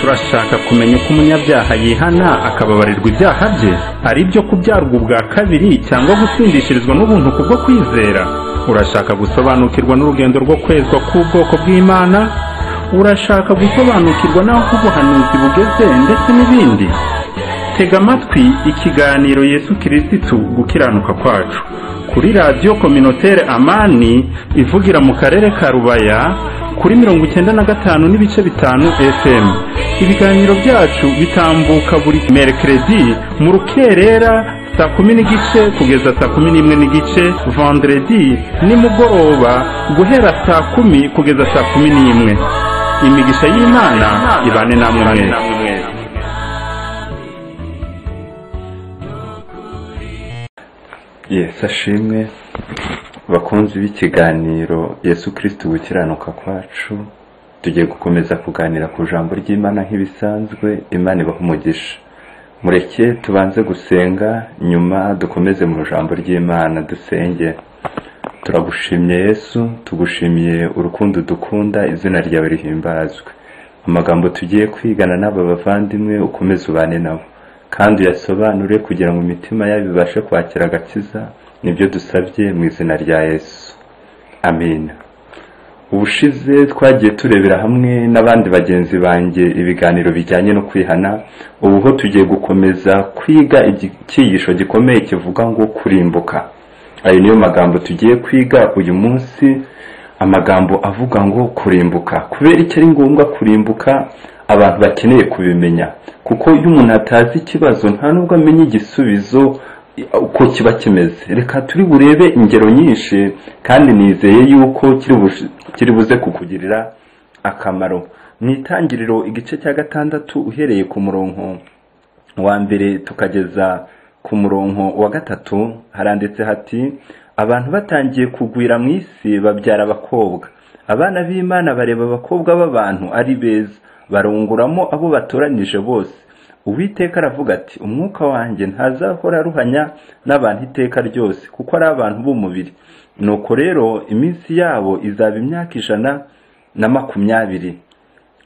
turashaka kumenya uko umunyabyaha yihana akababarirwa ibyaha bye, ari byo kubyarwa ubwa kabiri cyangwa gutsindishirizwa n'ubuntu kubwo kwizera. Urashaka gusobanukirwa n'urugendo rwo kwezwa k'ubwoko bw'Imana? Urashaka gusobanukirwa n'aho ubuhanuzi bugeze ndetse n'ibindi? Tega amatwi ikiganiro Yesu Kristo gukiranuka kwacu kuri Radio Communautaire Amani ivugira mu karere ka Rubaya kuri 95.5 FM. Ibiganiro byacu bitambuka buri mercredi mu rukerera saa 10:30 kugeza saa 11:30, vendredi nimugoroba guhera saa 10 kugeza saa 11. Imigisha y'Imana ibane namwe mwese. Yesu ashimwe. Bakunzi b'ikiganiro Yesu Kristo gukiranuka kwacu, tugiye gukomeza kuganira ku jambo ry'Imana nk'ibisanzwe. Imana ibahe umugisha. Mureke tubanze gusenga, nyuma dukomeze mu jambo ry'Imana. Dusenge. Turagushimye Yesu, tugushimiye urukundo dukunda, izina ryawe rihimbazwe. Amagambo tugiye kwigana n'aba bavandimwe ukomeze ubane nabo, kandi yasobanure kugira ngo imitima yabo ibashe kwakira agakiza. Nibyo dusabye mu izina rya Yesu, amen. Ubushize twagiye turebera hamwe n'abandi bagenzi banjye ibiganiro bijyanye no kwihana. Ubuho tugiye gukomeza kwiga ikigisho gikomeye kivuga ngo kurimbuka. Ayo niyo magambo tugiye kwiga uyu munsi, amagambo avuga ngo kurimbuka. Kubera iki ari ngombwa kurimbuka? Abantu bakeneye kubimenya, kuko iyo umuntu atazi ikibazo nta nubwo amenya igisubizo uko kiba kimeze. Reka turi burebe ingero nyinshi, kandi nizeye yuko kiri buze kukugirira akamaro. Mu itangiriro igice cya 6 uhereye ku murongo wa mbere tukageza ku murongo wa 3 haranditse hati: abantu batangiye kugwira mu isi babyara abakobwa. Abana b'Imana bareba abakobwa b'abantu ari beza, barunguramo abo batoranije bose. Uwiteka aravuga ati: umwuka wanjye ntazahora ruhanya n'abantu iteka ryose, kuko ari abantu b'umubiri. Nuko rero iminsi yabo izaba imyaka 120.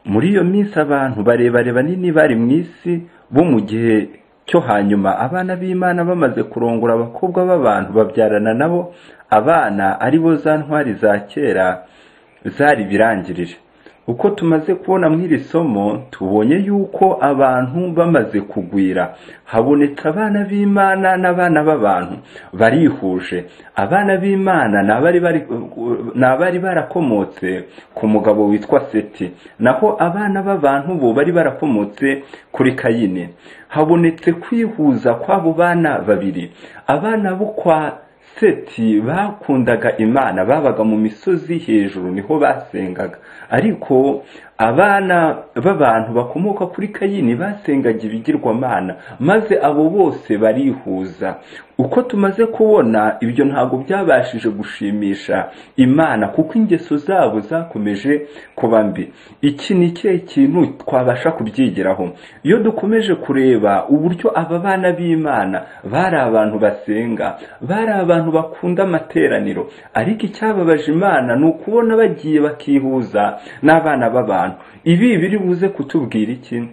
Muri iyo minsi abantu barebare banini bari mu isi bo mu gihe cyo hanyuma, abana b'Imana bamaze kurongora abakobwa b'abantu babyarana nabo abana, ari bo za ntwari za kera zari birangirije. Uko tumaze kubona mw'iri somo, tubonye yuko abantu bamaze kugwira, habonetse abana b'Imana n'abana b'abantu barihuje. Abana b'Imana n'abari barakomotse ku mugabo witwa Seti, naho abana b'abantu bo bari barakomotse kuri Kayini. Habonetse kwihuza kw'abo bana babiri. Abana bo kwa Seti bakundaga Imana, babaga mu misozi hejuru, niho basengaga. Ariko abana b'abantu bakomoka kuri Kayini basengaga ibigirwamana, maze abo bose barihuza. Uko tumaze kubona, ibyo ntago byabashije gushimisha Imana, kuko ingeso zabo zakomeje kuba mbi. Iki ni cyo kintu twabasha kubyigiraho iyo dukomeje kureba uburyo aba bana b'Imana bari abantu basenga, bari abantu bakunda amateraniro. Ariko icyababaje Imana ni ukubona bagiye bakihuza n'abana b'abantu. Ibi biri buze kutubwira iki?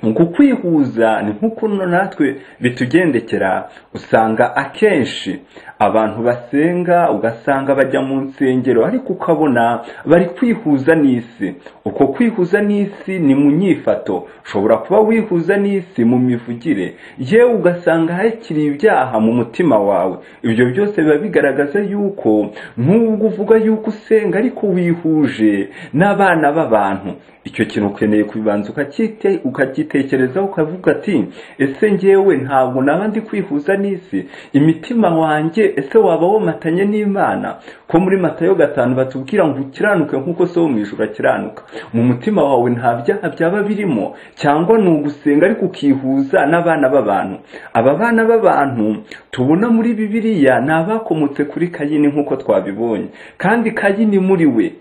Ngo kwihuza ni nk'uko natwe bitugendekera. Usanga akenshi abantu basenga, ugasanga bajya mu nsengero, ariko ukabona bari kwihuza n'isi. Uko kwihuza n'isi ni mu nyifato. Ushobora kuba wihuza n'isi mu mivugire, yewe ugasanga hakiri ibyaha mu mutima wawe. Ibyo byose biba bigaragaza yuko nubwo uvuga yuko usenga, ariko wihuje n'abana b'abantu. Icyo kintu ukeneye kubibanza ukakitekerezaho, ukavuga ati: ese njyewe ntabwo naba ndi kwihuza n'isi? Imitima wanjye ese waba womatanye n'Imana? Ko muri Matayo 5 batubwira ngo ukiranuke nk'uko so wo mu ijuru akiranuka. Mu mutima wawe nta byaha byaba birimo, cyangwa ni ugusenga ariko ukihuza n'abana b'abantu? Aba bana b'abantu tubona muri Bibiliya ni abakomotse kuri Kayini nk'uko twabibonye, kandi Kayini muri we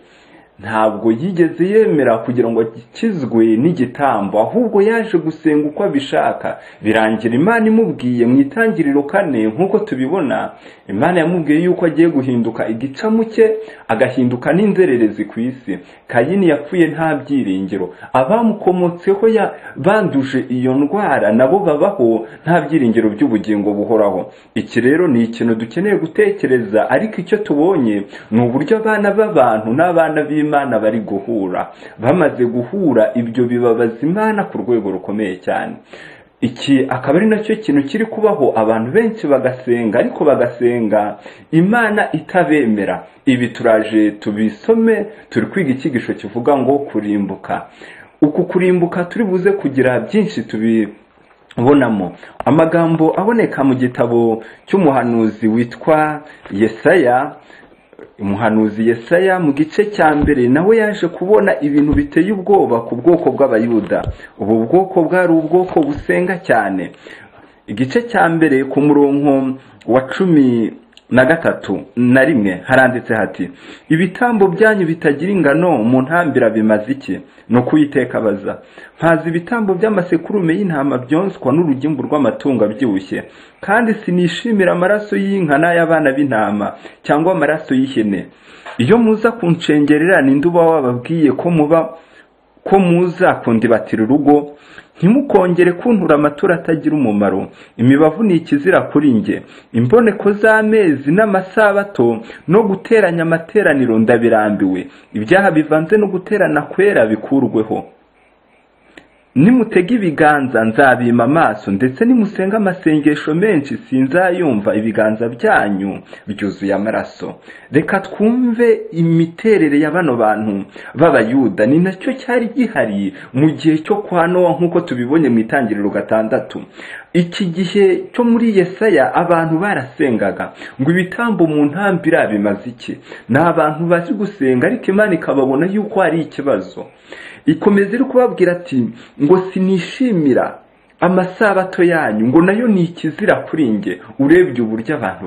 ntabwo yigeze yemera kugira ngo akizwe n'igitambo, ahubwo yaje gusenga uko abishaka. Birangira Imana imubwiye mu Itangiriro 4 nk'uko tubibona, Imana yamubwiye yuko agiye guhinduka igicamuke, agahinduka n'inzererezi ku isi. Kayini yapfuye nta byiringiro, abamukomotseho banduje iyo ndwara nabo babaho nta byiringiro by'ubugingo buhoraho. Iki rero ni ikintu dukeneye gutekereza, ariko icyo tubonye ni uburyo abana b'abantu n'abana b'Imana bari guhura. Bamaze guhura, ibyo bibabaza Imana ku rwego rukomeye cyane. Iki akaba ari nacyo kintu kiri kubaho, abantu benshi bagasenga, ariko bagasenga Imana itabemera. Ibi turaje tubisome, turi kwiga icyigisho kivuga ngo kurimbuka. Uku kurimbuka turi buze kugira byinshi tubibonamo. Amagambo aboneka mu gitabo cy'umuhanuzi witwa Yesaya. Umuhanuzi Yesaya mu gice cya mbere nawe yaje kubona ibintu biteye ubwoba ku bwoko bw'Abayuda. Ubu bwoko bwari ubwoko busenga cyane. Igice cya mbere ku murongo wa 13 haranditse hati: ibitambo byanyu bitagira ingano mu ntambira bimaze iki? No kuyiteka baza, mpaza ibitambo by'amasekurume y'intama byonswa n'urugimbu rw'amatungo abyibushye, kandi sinishimira amaraso y'inka n'ay'abana b'intama cyangwa amaraso y'ihene. Iyo muza kunshengerera ninde uba wababwiye ko muza kundibatira urugo? Ntimukongere kuntura amaturo atagira umumaro. Imibavu ni ikizira kuri nge. Imboneko z'amezi n'amasabato no guteranya amateraniro ndabirambiwe. Ibyaha bivanze no guterana kwera bikurweho. Nimutega ibiganza nzabima amaso, ndetse nimusenga amasengesho menshi sinzayumva. Ibiganza byanyu byuzuye amaraso. Reka twumve imiterere ya bano bantu b'Abayuda. Ni nacyo cyari gihari mu gihe cyo kwa Nowa nk'uko tubibonye mu Itangiriro 6. Iki gihe cyo muri Yesaya abantu barasengaga ngo ibitambo mu ntambira bimaze iki? Ni abantu bazi gusenga, ariko Imana ikababona yuko ari ikibazo. Ikomeza iri kubabwira ati ngo sinishimira amasabato yanyu, ngo nayo ni ikizira kuri nge. Urebye uburyo abantu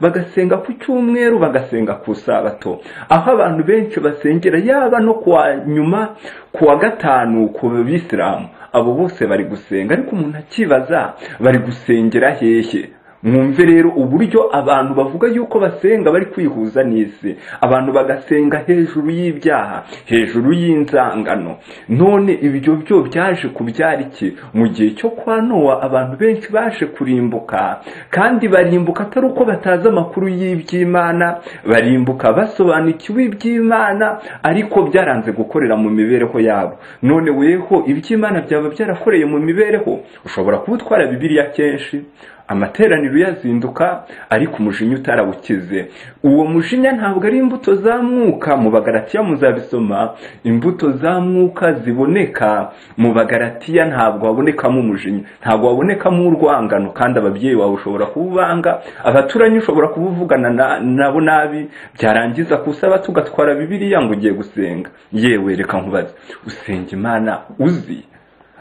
bagasenga ku cyumweru, bagasenga ku sabato, aho abantu benshi basengera yaba no kuwa nyuma kuwa gatanu ku Bisilamu. Abo bose bari gusenga, ariko umuntu akibaza bari gusengera hehe? Mwumve rero uburyo abantu bavuga yuko basenga bari kwihuza n'isi. Abantu bagasenga hejuru y'ibyaha, hejuru y'inzangano. None ibyo byo byaje kubyara iki? Mu gihe cyo kwa Nowa abantu benshi baje kurimbuka, kandi barimbuka atari uko batazi amakuru y'iby'Imana, barimbuka basobanukiwe iby'Imana, ariko byaranze gukorera mu mibereho yabo. None weho iby'Imana byaba byarakoreye mu mibereho? Ushobora kubutwara Bibiliya kenshi, amateraniro yazinduka, ariko umujinya utarawukize. Uwo mujinya ntabwo ari imbuto za mwuka. Mu Bagalatiya muzabisoma, imbuto za mwuka ziboneka mu Bagalatiya ntabwo habonekamo umujinya, ntabwo habonekamo urwangano. Kandi ababyeyi wawe ushobora kububanga, abaturanyi ushobora kubuvugana nabo nabi, byarangiza kusaba tugatwara Bibiliya ngo ugiye gusenga. Yewe reka nkubaze, usenga Imana uzi?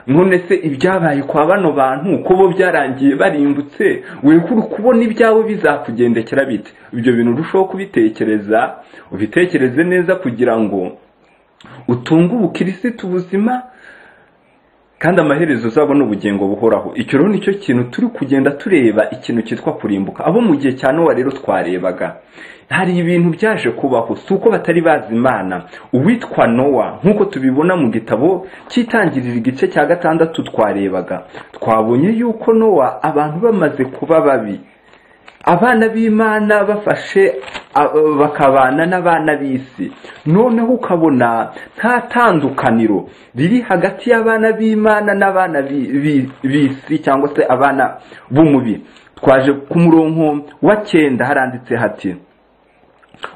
None se ibyabaye kwa bano bantu ko bo byarangiye barimbutse, wewe uri kubona ibyawe bizakugendekera bite? Ibyo bintu urushaho kubitekereza, ubitekereze neza kugira ngo utunge ubukirisitu buzima, kandi amaherezo uzabona ubugingo buhoraho. Icyo rero nicyo kintu turi kugenda tureba, ikintu cyitwa kurimbuka. Abo mu gihe cya Nowa rero twarebaga, hari ibintu byaje kubaho, si uko batari bazi Imana. Uwitwa Nowa nk'uko tubibona mu gitabo cy'Itangiriro igice cya 6 twarebaga, twabonye yuko Nowa abantu bamaze kuba babi, abana b'Imana bafashe bakabana n'abana b'isi. Noneho ukabona nta tandukaniro riri hagati y'abana b'Imana n'abana b'isi, cyangwa se abana b'umubi. Twaje ku murongo wa 9 haranditse hati: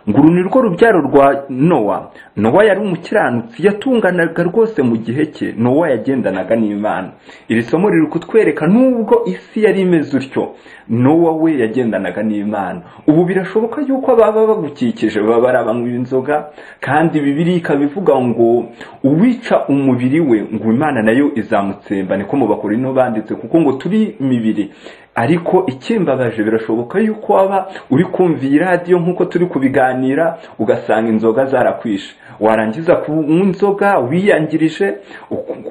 nguru ni rwo rubyaro rwa Nowa. Nowa yari umukiranutsi, yatunganaga rwose mu gihe cye. Nowa yagendanaga n'Imana. Iri somo riri kutwereka nubwo isi yari imeze utyo, Nowa we yagendanaga n'Imana. Ubu birashoboka yuko ababa bagukikije baba barabanywa inzoga, kandi Bibiliya ikabivuga ngo uwica umubiri we ngo Imana nayo izamutsemba. Niko mu Bakorinto banditse, kuko ngo turi imibiri ariko ikimbabaje birashoboka yuko waba uri kumva iyi radiyo nk'uko turi kubiganira ugasanga inzoga zarakwishe, warangiza kunywa inzoga wiyangirije,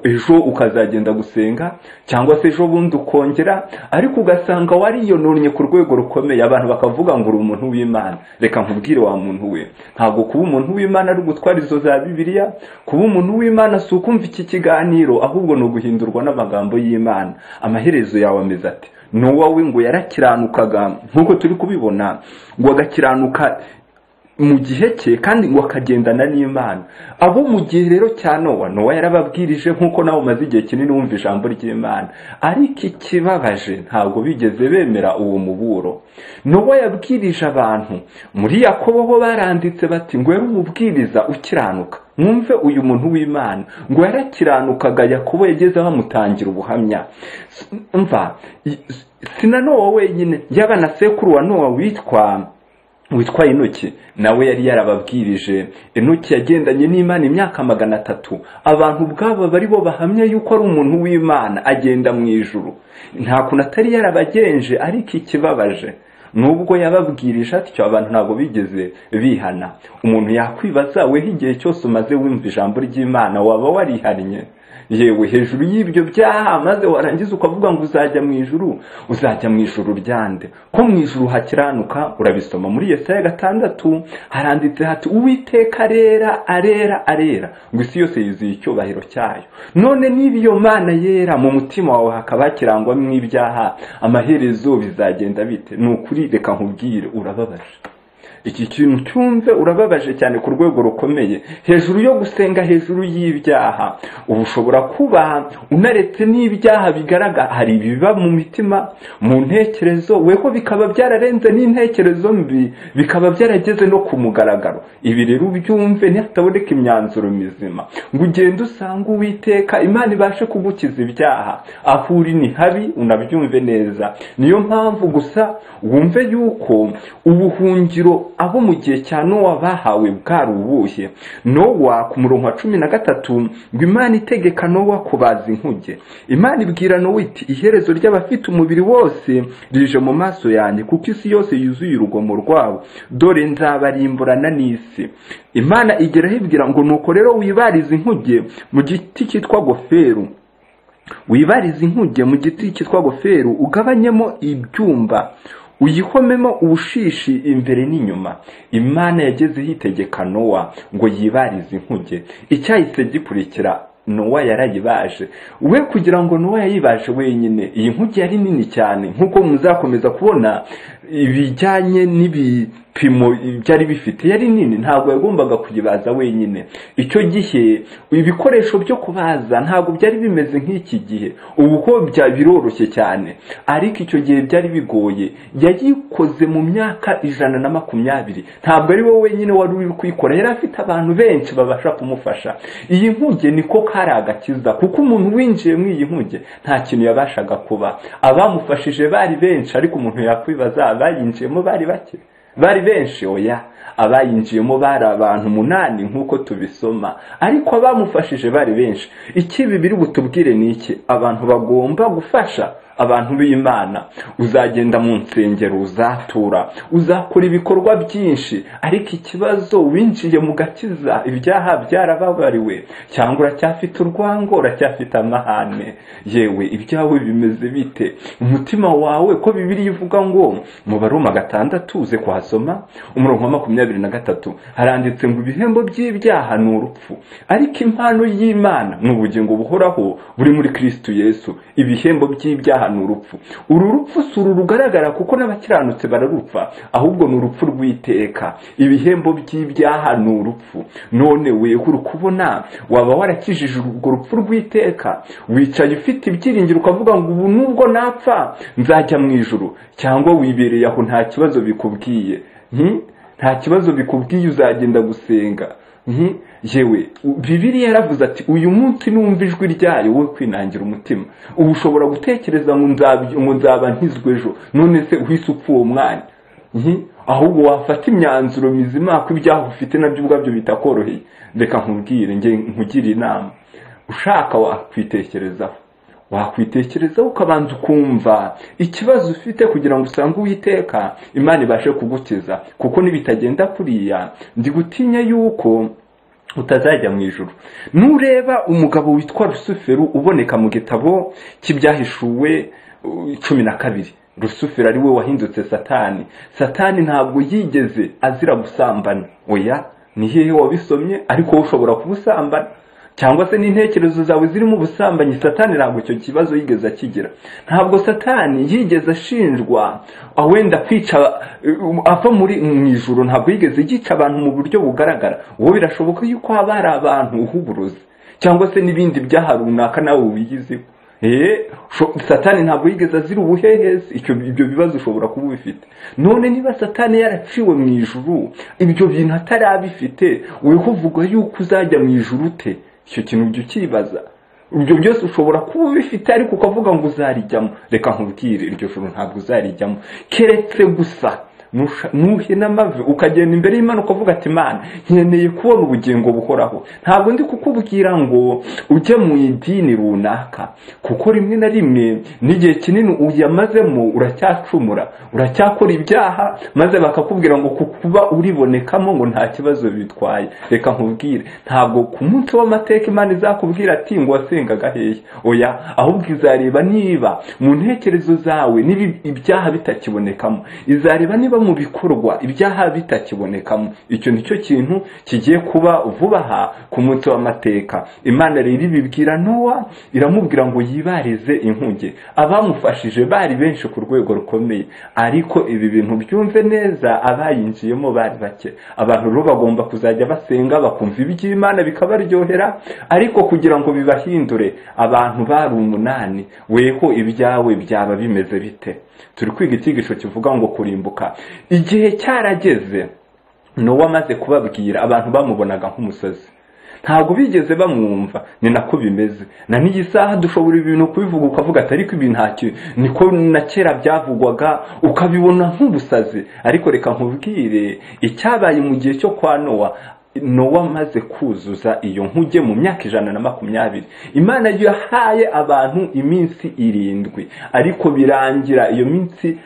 ejo ukazagenda gusenga cyangwa se ejo bundi ukongera, ariko ugasanga wariyononnye ku rwego rukomeye, abantu bakavuga ngo uri umuntu w'Imana. Reka nkubwire wa muntu we, ntabwo kuba umuntu w'Imana ari ugutwara izo za Bibiliya. Kuba umuntu w'Imana si ukumva iki kiganiro, ahubwo ni uguhindurwa n'amagambo y'Imana. Amaherezo yawe ameze ati, Nowa we ngo yarakiranukaga nk'uko turi kubibona, ngo agakiranuka mu gihe cye kandi ngo akagendana n'Imana. Abo mu gihe rero cya Nowa yarababwirije nk'uko nawe umaze igihe kinini wumva ijambo ry'Imana, ariko ikibabaje ntabwo bigeze bemera uwo muburo. Nowa yabwirije abantu, muri Yakobo ho baranditse bati ngo yari umubwiriza ukiranuka. Mwumve uyu muntu w'Imana ngo yarakiranukaga, Yakobo yageze bamutangira ubuhamya. Umva, sina Nowa wenyine, yaba na sekuru wa Nowa witwa Enoki, nawe yari yarababwirije. Enoki yagendanye n'Imana imyaka 300. Abantu ubwabo bari bo bahamya yuko ari umuntu w'Imana, agenda mu ijuru. Nta kuntu atari yarabagenje, ariko ikibabaje nubwo yababwirije atyo abantu ntabwo bigeze bihana. Umuntu yakwibaza, weho igihe cyose umaze wumva ijambo ry'Imana waba warihannye? Yewe hejuru y'ibyo byaha maze warangiza ukavuga ngo uzajya mu ijuru. Uzajya mu ijuru ryande? Ko mu ijuru hakiranuka. Urabisoma muri Yesaya 6 haranditse hati, Uwiteka arera arera arera, ngo isi yose yuzuye icyubahiro cyayo. None niba iyo Mana yera, mu mutima wawe hakaba kirangwamo ibyaha, amaherezo bizagenda bite? Ni ukuri reka nkubwire, urababaje. Iki kintu cyumve, urababaje cyane ku rwego rukomeye. Hejuru yo gusenga hejuru y'ibyaha, ubu ushobora kuba unaretse n'ibyaha bigaragara, hari ibiba mu mitima, mu ntekerezo, weho bikaba byararenze n'intekerezo mbi, bikaba byarageze no ku mugaragaro. Ibi rero ubyumve, ntihataboneka imyanzuro mizima ngo ugende usanga Uwiteka Imana ibashe kugukiza ibyaha. Aho uri ni habi, unabyumve neza. Niyo mpamvu gusa wumve yuko ubuhungiro abo mu gihe cya Nowa bahawe bwari ubuhe. Nowa ku murongo wa 13 ngo Imana itegeka Nowa kubaza inkuge. Imana ibwira Nowa iti, iherezo ry'abafite umubiri wose rije mu maso yanjye, kuko isi yose yuzuye urugomo rwabo, dore nzabarimburana n'isi. Imana igeraho ibwira ngo, nuko rero wibarize inkuge mu giti cyitwa goferu. Wibarize inkuge mu giti cyitwa goferu, ugabanyemo ibyumba, uyihomemo ubushishi imbere n'inyuma. Imana yageze hitegeka Nowa ngo yibarize inkuge. Icyahise gikurikira, Nowa yarayibaje. We kugira ngo Nowa yayibaje wenyine, iyi nkuge yari nini cyane, nk'uko muzakomeza kubona ibijyanye n'ibipimo byari bifite, yari nini, ntabwo yagombaga kuyibaza wenyine. Icyo gihe ibikoresho byo kubaza ntabwo byari bimeze nk'iki gihe. Ubu ko biroroshye cyane, ariko icyo gihe byari bigoye. Yayikoze mu myaka 120. Ntabwo ari wowe wenyine wari uri kuyikora, yari afite abantu benshi babasha kumufasha. Iyi nkuge niko kari agakiza, kuko umuntu winjiye mu iyi nkuge nta kintu yabashaga kuba. Abamufashije bari benshi, ariko umuntu yakwibaza, abayinjiyemo bari bake? Bari benshi? Oya, abayinjiyemo bari abantu 8 nk'uko tubisoma, ariko abamufashije bari benshi. Ikibi biri butubwire ni iki? Abantu bagomba gufasha abantu b'Imana. Uzagenda mu nsengero, uzatura, uzakora ibikorwa byinshi, ariko ikibazo winjiye mu gakiza, ibyaha byarababariwe, cyangwa uracyafite urwango, uracyafite amahane. Yewe ibyawe bimeze bite? Umutima wawe, ko Bibiliya ivuga ngo mu Baroma 6 uze kuhasoma umurongo wa 23 haranditse ngo ibihembo by'ibyaha ni urupfu, ariko impano y'Imana ni ubugingo buhoraho buri muri Kristo Yesu. Ibihembo by'ibyaha ni urupfu. Uru rupfu si uru rugaragara, kuko n'abakiranutse bararupfa, ahubwo ni urupfu rw'iteka. Ibihembo by'ibyaha ni urupfu. None weho uri kubona waba warakijije urwo rupfu rw'iteka, wicaye ufite ibyiringiro ukavuga ngo ubu nubwo napfa nzajya mu ijuru, cyangwa wibereye aho nta kibazo bikubwiye? Nta kibazo bikubwiye, uzagenda gusenga. Yewe Bibiliya yaravuze ati, uyu munsi numva ijwi ryayo, wowe kwinangira umutima. Ubu ushobora gutekereza ngo nzaba nkizwe ejo, none se uhise upfa uwo mwanya? Ahubwo wafata imyanzuro mizima, ko ibyaha ufite nabyo ubwabyo bitakoroheye. Reka nkubwire, nkugire inama, ushaka wakwitekerezaho, wakwitekerezaho ukabanza ukumva ikibazo ufite kugira ngo usange Uwiteka Imana ibashe kugukiza, kuko nibitagenda kuriya ndi gutinya yuko utazajya mu ijuru. Nureba umugabo witwa Rusufero uboneka mu gitabo cy'ibyahishuwe 12, Rusufero ari we wahindutse Satani. Satani ntabwo yigeze azira gusambana, oya, ni hehe wabisomye? Ariko ushobora kubusambana, cyangwa se n'intekerezo zawe zirimo ubusambanyi. Satani ntabwo icyo kibazo yigeze akigira. Ntabwo Satani yigeze ashinjwa wenda kwica ava muri mu ijuru, ntabwo yigeze yica abantu mu buryo bugaragara. Wowe birashoboka yuko haba hari abantu uhuburuzi cyangwa se n'ibindi byaha runaka nawe ubigize. Satani ntabwo yigeze azira ubuhehezi. Ibyo bibazo ushobora kuba ubifite. None niba Satani yaraciwe mu ijuru, ibyo bintu atari abifite, weho uvuga yuko uzajya mu ijuru ute? Icyo kintu ujye ukibaza. Ibyo byose ushobora kuba ubifite ariko ukavuga ngo uzarijyamo. Reka nkubwire, iryo juru ntabwo uzarijyamo, keretse gusa nuhe n'amavi ukagenda imbere y'Imana ukavuga ati Imana, nkeneye kubona ubugingo buhoraho. Ntabwo ndi kukubwira ngo ujye mu idini runaka, kuko rimwe na rimwe n'igihe kinini uyamazemo uracyacumura, uracyakora ibyaha, maze bakakubwira ngo kuba uribonekamo ngo nta kibazo bitwaye. Reka nkubwire, ntabwo ku munsi w'amateka Imana izakubwira ati ngo wasengaga hehe. Oya, ahubwo izareba niba mu ntekerezo zawe niba ibyaha bitakibonekamo, izareba niba mu bikorwa ibyaha bitakibonekamo. Icyo nicyo kintu kigiye kuba vuba aha ku munsi w'amateka. Imana rero ibibwira Nowa, iramubwira ngo yibarize inkuge. Abamufashije bari benshi ku rwego rukomeye, ariko ibi bintu byumve neza, abayinjiyemo bari bake. Abantu rero bagomba kuzajya basenga bakumva iby'Imana bikabaryohera, ariko kugira ngo bibahindure abantu bari 8, weho ibyawe byaba bimeze bite? Turi kwiga icyigisho kivuga ngo kurimbuka. Igihe cyarageze Nowa amaze kubabwira, abantu bamubonaga nk'umusazi, ntabwo bigeze bamwumva. Ni nako bimeze na n'iyi saha. Dushobora ibintu kubivuga ukavuga ati ariko ibi ntacyo, niko na kera byavugwaga, ukabibona nk'ubusazi. Ariko reka nkubwire icyabaye mu gihe cyo kwa Nowa amaze kuzuza iyo nkuge mu myaka 120. Imana yahaye abantu iminsi 7, ariko birangira iyo minsi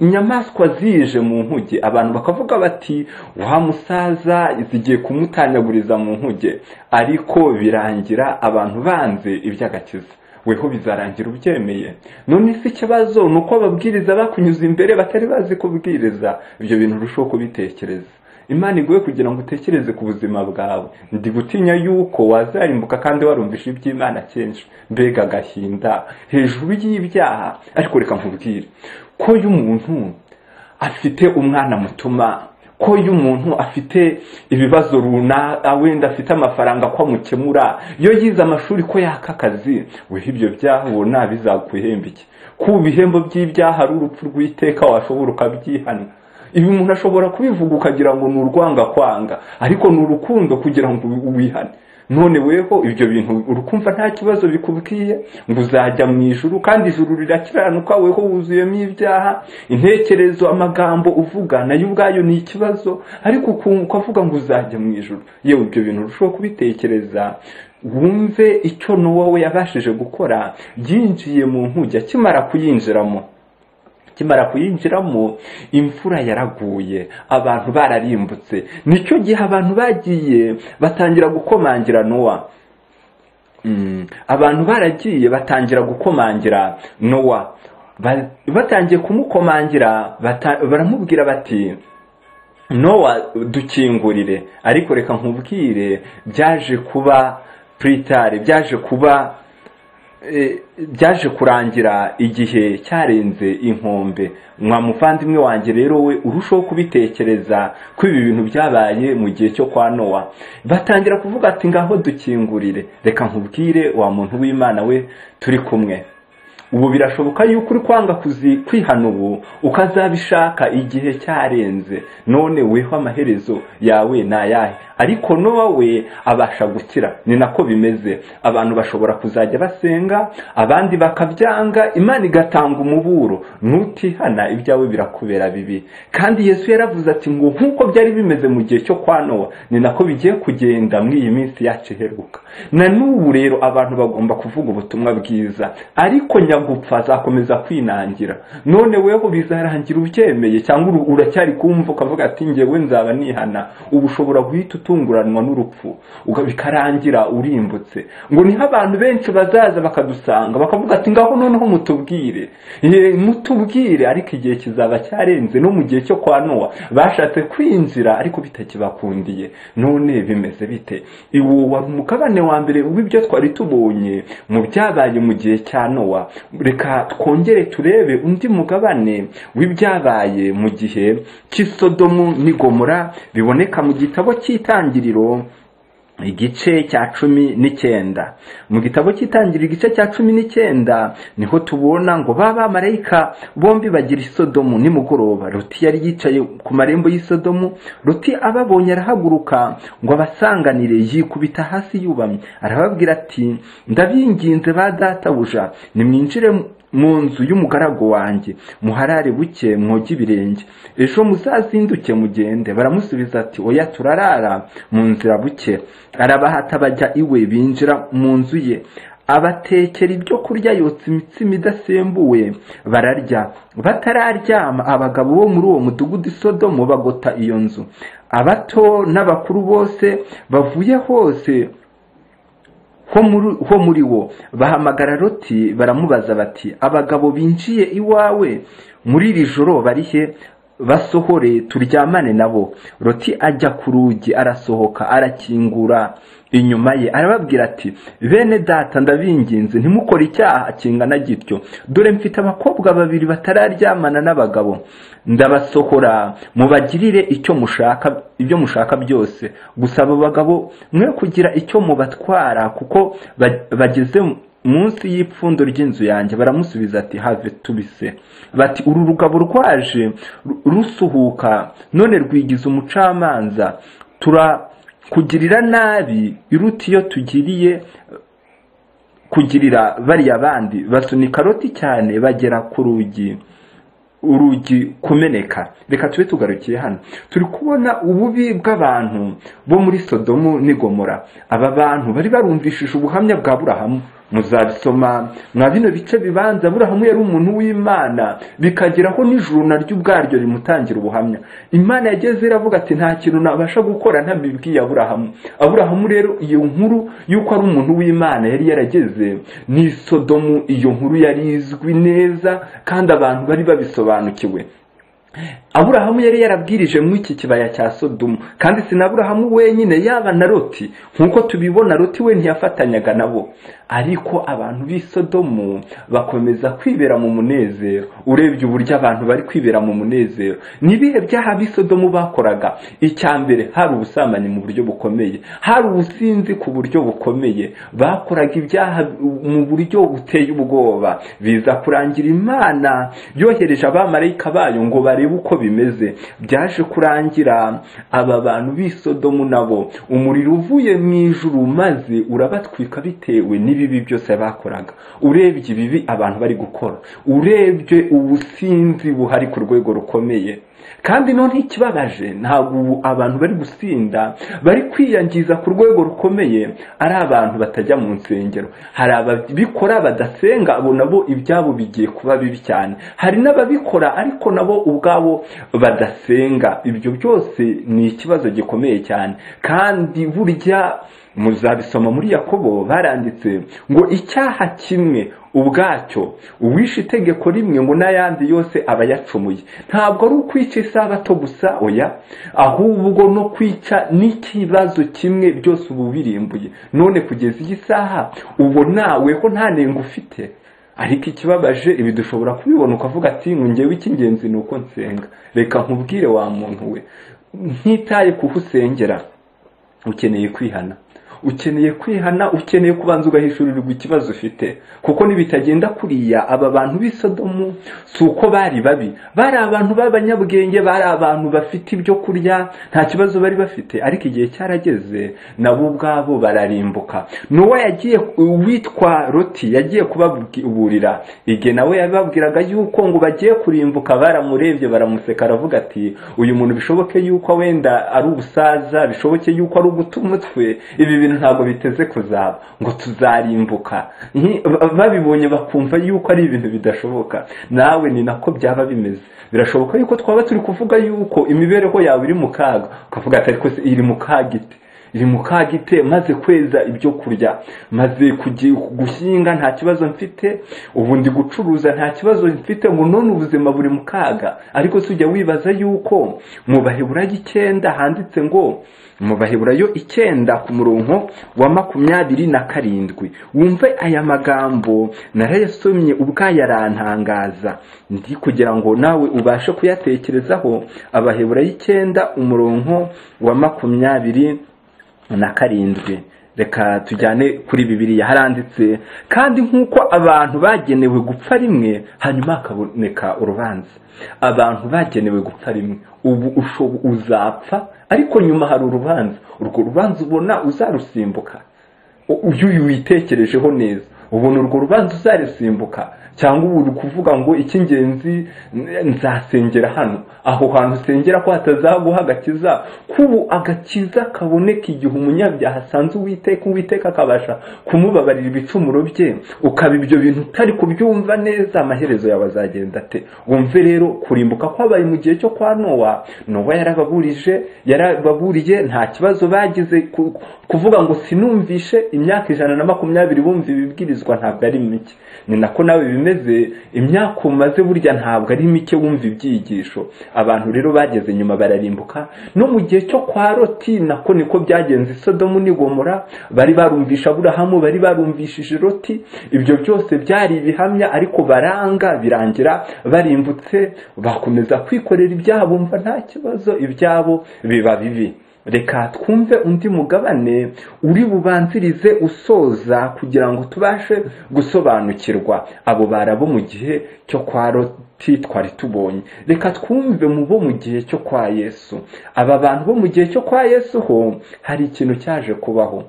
inyamaswa zije mu nkuge. Abantu bakavuga bati wa musaza zigiye kumutanyaguriza mu nkuge, ariko birangira abantu banze iby'agakiza. Weho bizarangira ubyemeye. None si ikibazo nuko ababwiriza bakunyuza imbere batari bazi kubwiriza. Ibyo bintu urushaho kubitekereza. Imana iguhe kugira ngo utekereze ku buzima bwawe. Ndi gutinya yuko wazarimbuka kandi warumvisha iby'Imana kenshi. Mbega agahinda hejuru y'ibyaha. Ariko reka nkubwire ko y'umuntu afite umwana mutuma, ko y'umuntu afite ibibazo runaka, wenda afite amafaranga ko amukemura, yo yize amashuri ko yakakazi, weho ibyo byaha ubona bizaguhemba iki? Ku bihembo by'ibyaha ari urupfu rw'iteka washobora ukabyihana. Ibi umuntu ashobora kubivuga ukagira ngo ni urwanga kwanga, ariko ni urukundo kugira ngo wihane. None weho ibyo bintu urukumva nta kibazo bikubwiye ngo uzajya mu ijuru, kandi ijuru rirakiranuka, weho wuzuyemo ibyaha. Intekerezo, amagambo uvuga nayo ubwayo ni ikibazo, ariko ukavuga ngo uzajya mu ijuru. Yewe ibyo bintu urushaho kubitekereza, wumve icyo Nowa we yabashije gukora. Yinjiye mu nkuge, kimara kuyinjiramo imvura yaraguye, abantu bararimbutse. Nicyo gihe abantu bagiye batangira gukomangira Nowa. Abantu baragiye batangira gukomangira Nowa. Batangiye kumukomangira, baramubwira bati Nowa dukingurire. Ariko reka nkubwire, byaje kuba pritare, byaje kurangira igihe cyarenze inkombe. Mwamuvandimwe wanjye rero we urushaho kubitekereza ko ibi bintu byabaye mu gihe cyo kwa Nowa. Batangira kuvuga ati ngaho dukingurire. Reka nkubwire wa muntu w'Imana we turi kumwe, ubu birashoboka yuko uri kwanga kwihana ubu ukazabishaka igihe cyarenze. None weho amaherezo yawe nayahe? ariko Nowa we abasha gukira. Ni nako bimeze, abantu bashobora kuzajya basenga abandi bakabyanga, Imana igatanga umuburo, nutihana ibyawe birakubera bibi. Kandi Yesu yaravuze ati ngo nkuko byari bimeze mu gihe cyo kwa Nowa, ni nako bigiye kugenda muri iyi minsi yacu iheruka. Na n'ubu rero abantu bagomba kuvuga ubutumwa bwiza, ariko nyagupfa azakomeza kwinangira. None weho bizarangira ubyemeye cyangwa uracyari kumva ukavuga ati njyewe nzaba nihana? Ubu ushobora guhita utunguranwa n'urupfu bikarangira urimbutse. Ngo niho abantu benshi bazaza bakadusanga bakavuga ati ngaho noneho mutubwire, ariko igihe kizaba cyarenze. No mu gihe cyo kwa Nowa bashatse kwinjira ariko bitakibakundiye. None bimeze bite? Iwo wari umugabane wa mbere w'ibyo twari tubonye mu byabaye mu gihe cya Nowa. Reka twongere turebe undi mugabane w'ibyabaye mu gihe cy'Isodomu n'i Gomora, biboneka mu gitabo cy'Itangiriro igice cya 19. Mu gitabo cy'Itangiriro igice cya 19 niho tubona ngo marayika bombi bagira Isodomu nimugoroba. Loti yari yicaye ku marembo y'Isodomu. Loti ababonye arahaguruka ngo abasanganire, yikubita hasi yubamye, arababwira ati ndabinginze ba databuja, nimwinjire mu nzu y'umugaragu wanjye, muharare buke, mwoge ibirenge, ejo muzazinduke mugende. Baramusubiza ati oya, turarara mu nzira buke. Arabahata bajya iwe, binjira mu nzu ye, abatekera ibyo kurya, yotsa imitsima idasembuwe, bararya. Batararyama abagabo bo muri uwo mudugudu Isodomu bagota iyo nzu, abato n'abakuru bose bavuye hose ho muri wo. Bahamagara Loti baramubaza bati abagabo binjiye iwawe muri iri joro barihe? Basohore turyamane nabo. Loti ajya ku rugi, arasohoka, arakingura inyuma ye, arababwira ati bene data ndabinginze ntimukore icyaha kingana gityo. Dore mfite abakobwa babiri batararyamana n'abagabo, ndabasohora mubagirire ibyo mushaka byose. Gusa abo bagabo mwe kugira icyo mubatwara, kuko bageze munsi y'ipfundo ry'inzu yanjye. Baramusubiza ati have tubise. Bati uru rugabo rwaje rusuhuka, none rwigize umucamanza, kugirira nabi iruta iyo tugiriye kugirira bariya bandi. Basunika Loti cyane bagera ku urugi kumeneka. Reka tube tugarukiye hano. Turi kubona ububi bw'abantu bo muri Sodomu n'i Gomora. Aba bantu bari barumvishije ubuhamya bwa Aburahamu. Muzabisoma mwa bino bice bibanza. Aburahamu yari umuntu w'Imana, bikageraho n'ijuru naryo ubwaryo rimutangira ubuhamya. Imana yageze iravuga ati nta kintu nabasha gukora ntabibwiye Aburahamu. Aburahamu rero iyo nkuru yuko ari umuntu w'Imana yari yarageze ni Sodomu. Iyo nkuru yari izwi neza kandi abantu bari babisobanukiwe. Aburahamu yari yarabwirije mu iki kibaya cya Sodomu, kandi sina Aburahamu wenyine, yaba na Loti. Nkuko tubibona Loti we ntiyafatanyaga nabo, ariko abantu b'i Sodomu bakomeza kwibera mu munezero. Urebye uburyo abantu bari kwibera mu munezero, nibihe byaha b'i Sodomu bakoraga? Icyambere hari ubusambanyi mu buryo bukomeye, hari ubusinzi ku buryo bukomeye, bakoraga ibyaha mu buryo buteye ubwoba. Biza kurangira Imana yohereje abamarayika bayo ngo barebe uko bimeze. Byaje kurangira aba bantu b'i Sodomu nabo umuriro uvuye mu ijuru maze urabatwika bitewe n'ibibi byose bakoraga. Urebye ibibi abantu bari gukora, urebye ubusinzi buhari ku rwego rukomeye. Kandi none ikibabaje, ntabwo abantu bari gusinda, bari kwiyangiza ku rwego rukomeye ari abantu batajya mu nsengero. Hari ababikora badasenga, abo nabo ibyabo bigiye kuba bibi cyane. Hari n'ababikora ariko nabo ubwabo badasenga. Ibyo byose ni ikibazo gikomeye cyane. Kandi burya muzabisoma muri Yakobo baranditse ngo icyaha kimwe ubwacyo, uwishe itegeko rimwe ngo n'ayandi yose aba yacumuye. Ntabwo ari ukwica isabato gusa, oya, ahubwo no kwica n'ikibazo kimwe byose ubu birimbuye. None kugeza iyi saha ubona weho nta nenga ufite. Ariko ikibabaje, ibi dushobora kubibona ukavuga ati ngo njyewe icy'ingenzi ni uko nsenga. Reka nkubwire wa muntu we, ntitaye kuho usengera ukeneye kwihana. ukeneye kwihana, ukeneye kubanza ugahishurirwa ikibazo ufite. Kuko nibitagenda kuriya, aba bantu b'i Sodomu si uko bari babi, bari abantu b'abanyabwenge, bari abantu bafite ibyo kurya, nta kibazo bari bafite, ariko igihe cyarageze nabo ubwabo bararimbuka. Nowa yagiye, witwa Loti yagiye kubaburira, igihe nawe yababwiraga yuko ngo bagiye kurimbuka, baramurebye baramuseka, aravuga ati uyu muntu bishoboke yuko wenda ari ubusaza, bishoboke yuko ari uguta umutwe, ibi bintu ntabwo biteze kuzaba, ngo tuzarimbuka. Babibonye bakumva yuko ari ibintu bidashoboka. Nawe ni nako byaba bimeze. Birashoboka yuko twaba turi kuvuga yuko imibereho yawe iri mu kaga, ukavuga ati ariko iri mu kaga ite? Iri mu kaga ite? Maze kweza ibyo kurya, maze gushinga nta kibazo mfite, ubu ndi gucuruza nta kibazo mfite, ngo none ubuzima buri mu kaga. Ariko tujya wibaza yuko mu Baheburayo 9 handitse ngo, mu Baheburayo 9 ku murongo wa 27, wumve aya magambo narayasomye ubwayarantangaza, ndi kugira ngo nawe ubashe kuyatekerezaho. Abaheburayo 9 umurongo wa 27. Reka tujyane kuri Bibiliya. Haranditse, kandi nk'uko abantu bagenewe gupfa rimwe hanyuma hakaboneka urubanza. Abantu bagenewe gupfa rimwe, ubu uzapfa ariko nyuma hari urubanza. Urwo rubanza ubona uzarusimbuka? Uyu witekerejeho neza, ubona urwo rubanza uzarusimbuka? Cyangwa ubu kuvuga ngo icy'ingenzi nzasengera hano, aho hantu usengera ko hatazaguha agakiza, kubu agakiza kaboneka igihe umunyabyaha asanze Uwiteka akabasha kumubabarira ibicumuro bye, ukaba ibyo bintu utari kubyumva neza, amaherezo yawe azagenda ate? Wumve rero kurimbuka kwabaye mu gihe cyo kwa Nowa. Nowa yarababuriye, nta kibazo bagize. Kuvuga ngo sinumvishe, imyaka 120 bumva ibibwirizwa ntabwo ari mike. Ni nako nawe bimeze, imyaka umaze burya ntabwo ari mike wumva ibyigisho. Abantu rero bageze nyuma bararimbuka. No mu gihe cyo kwa Loti nako niko byagenze. i Sodomu n'i Gomora bari barumvisha Aburahamu, bari barumvishije Loti, ibyo byose byari ibihamya, ariko baranga, birangira barimbutse, bakomeza kwikorera ibyabo, bumva nta kibazo, ibyabo biba bibi. Reka twumve undi mugabane uri bubanzirize usoza kugira ngo tubashe gusobanukirwa abo barabo mu gihe cyo kwa Loti twari tubonye. Reka twumve mu bo mu gihe cyo kwa Yesu. Aba bantu bo mu gihe cyo kwa Yesu ho hari ikintu cyaje kubaho.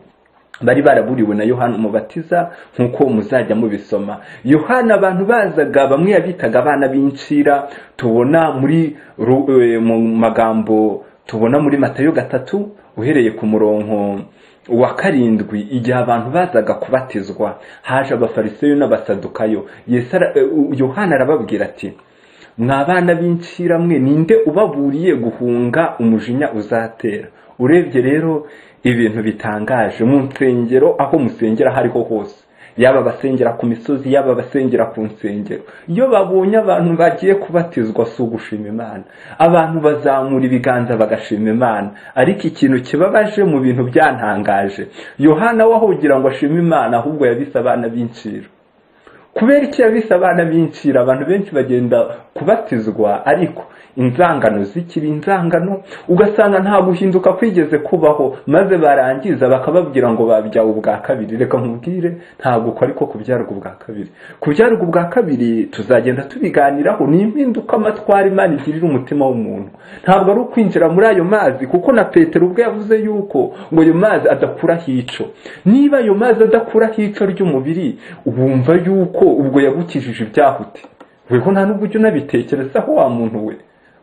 Bari baraburiwe na Yohana Umubatiza nkuko muzajya mubisoma. Yohana abantu bazaga, bamwe yabitaga abana b'incira, tubona mu magambo tubona muri Matayo 3 uhereye ku murongo wa 7, igihe abantu bazaga kubatizwa haje abafarisayo n'abasadukayo. Yohana arababwira ati, mwabana b'incira mwe, ninde ubaburiye guhunga umujinya uzatera? Urebye rero ibintu bitangaje mu nsengero, aho musengera hariho hose, yaba basengera ku misozi, yaba basengera ku nsengero, iyo babonye abantu bagiye kubatizwa si ugushima Imana. Abantu bazamura ibiganza bagashima Imana. Ariko ikintu kibabaje mu bintu byantangaje, Yohana wahugira ngo ashime Imana, ahubwo yabise abana b'incira. Kubera iki yabise abana b'incira? Abantu benshi bagenda kubatizwa, ariko inzangano zikiri inzangano, ugasanga nta guhinduka kwigeze kubaho, maze barangiza bakababwira ngo babyawe ubwa kabiri. Reka nkubwire, ntabwo uko ariko kubyarwa ubwa kabiri. Kubyarwa ubwa kabiri tuzagenda tubiganiraho, ni impinduka amatwara Imana igirira umutima w'umuntu. Ntabwo ari ukwinjira muri ayo mazi, kuko na Petero ubwe yavuze yuko ngo ayo mazi adakura hico. Niba ayo mazi adakura hico ry'umubiri, ubumva yuko ubwo yagukijije ibyaha ute? Weho nta nubwo ujya unabitekerezaho wa muntu we.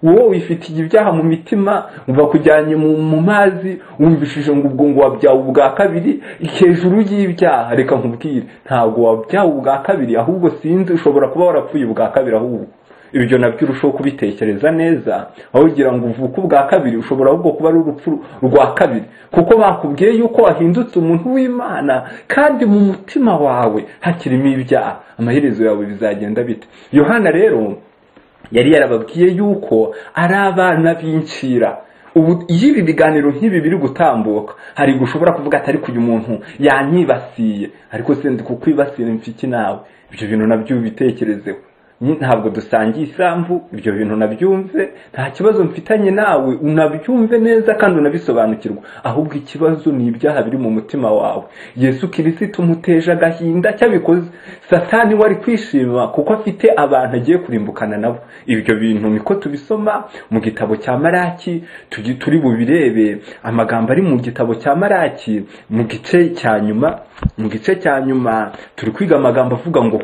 Wowe wifitiye ibyaha mu mitima, uva kujyanye mu mazi, wumvishije ngo ubwo ngo wabyawe ubwa kabiri hejuru y'ibyaha. Reka nkubwire, ntabwo wabyawe ubwa kabiri, ahubwo sinzi, ushobora kuba warapfuye ubwa kabiri. Ahubwo ibyo nabyo urushaho kubitekereza neza, aho ugira ngo uvuke ubwa kabiri, ushobora ahubwo kuba ari urupfu rwa kabiri, kuko bakubwiye yuko wahindutse umuntu w'Imana kandi mu mutima wawe hakirimo ibyaha. Amaherezo yawe bizagenda bite? Yohana rero yari yarababwiye yuko ari abana b'incira. Ubu ibi biganiro nk'ibi biri gutambuka, hari gushobora kuvuga ati ariko uyu muntu yanyibasiye, ariko se ndi kukwibasira mfiki nawe? Ibyo bintu nabyo bitekerezeho. ntabwo dusangiye isambu, ibyo bintu nabyumve, nta kibazo mfitanye nawe, unabyumve neza kandi unabisobanukirwa, ahubwo ikibazo ni ibyaha biri mu mutima wawe. Yesu Kristo muteje agahinda cyabikoze, Satani wari kwishima kuko afite abantu agiye kurimbukana nabo. Ibyo bintu niko tubisoma mu gitabo cya Maraki, turi bubirebe amagambo ari mu gitabo cya Maraki mu gice cya nyuma turi kwiga amagambo avuga ngo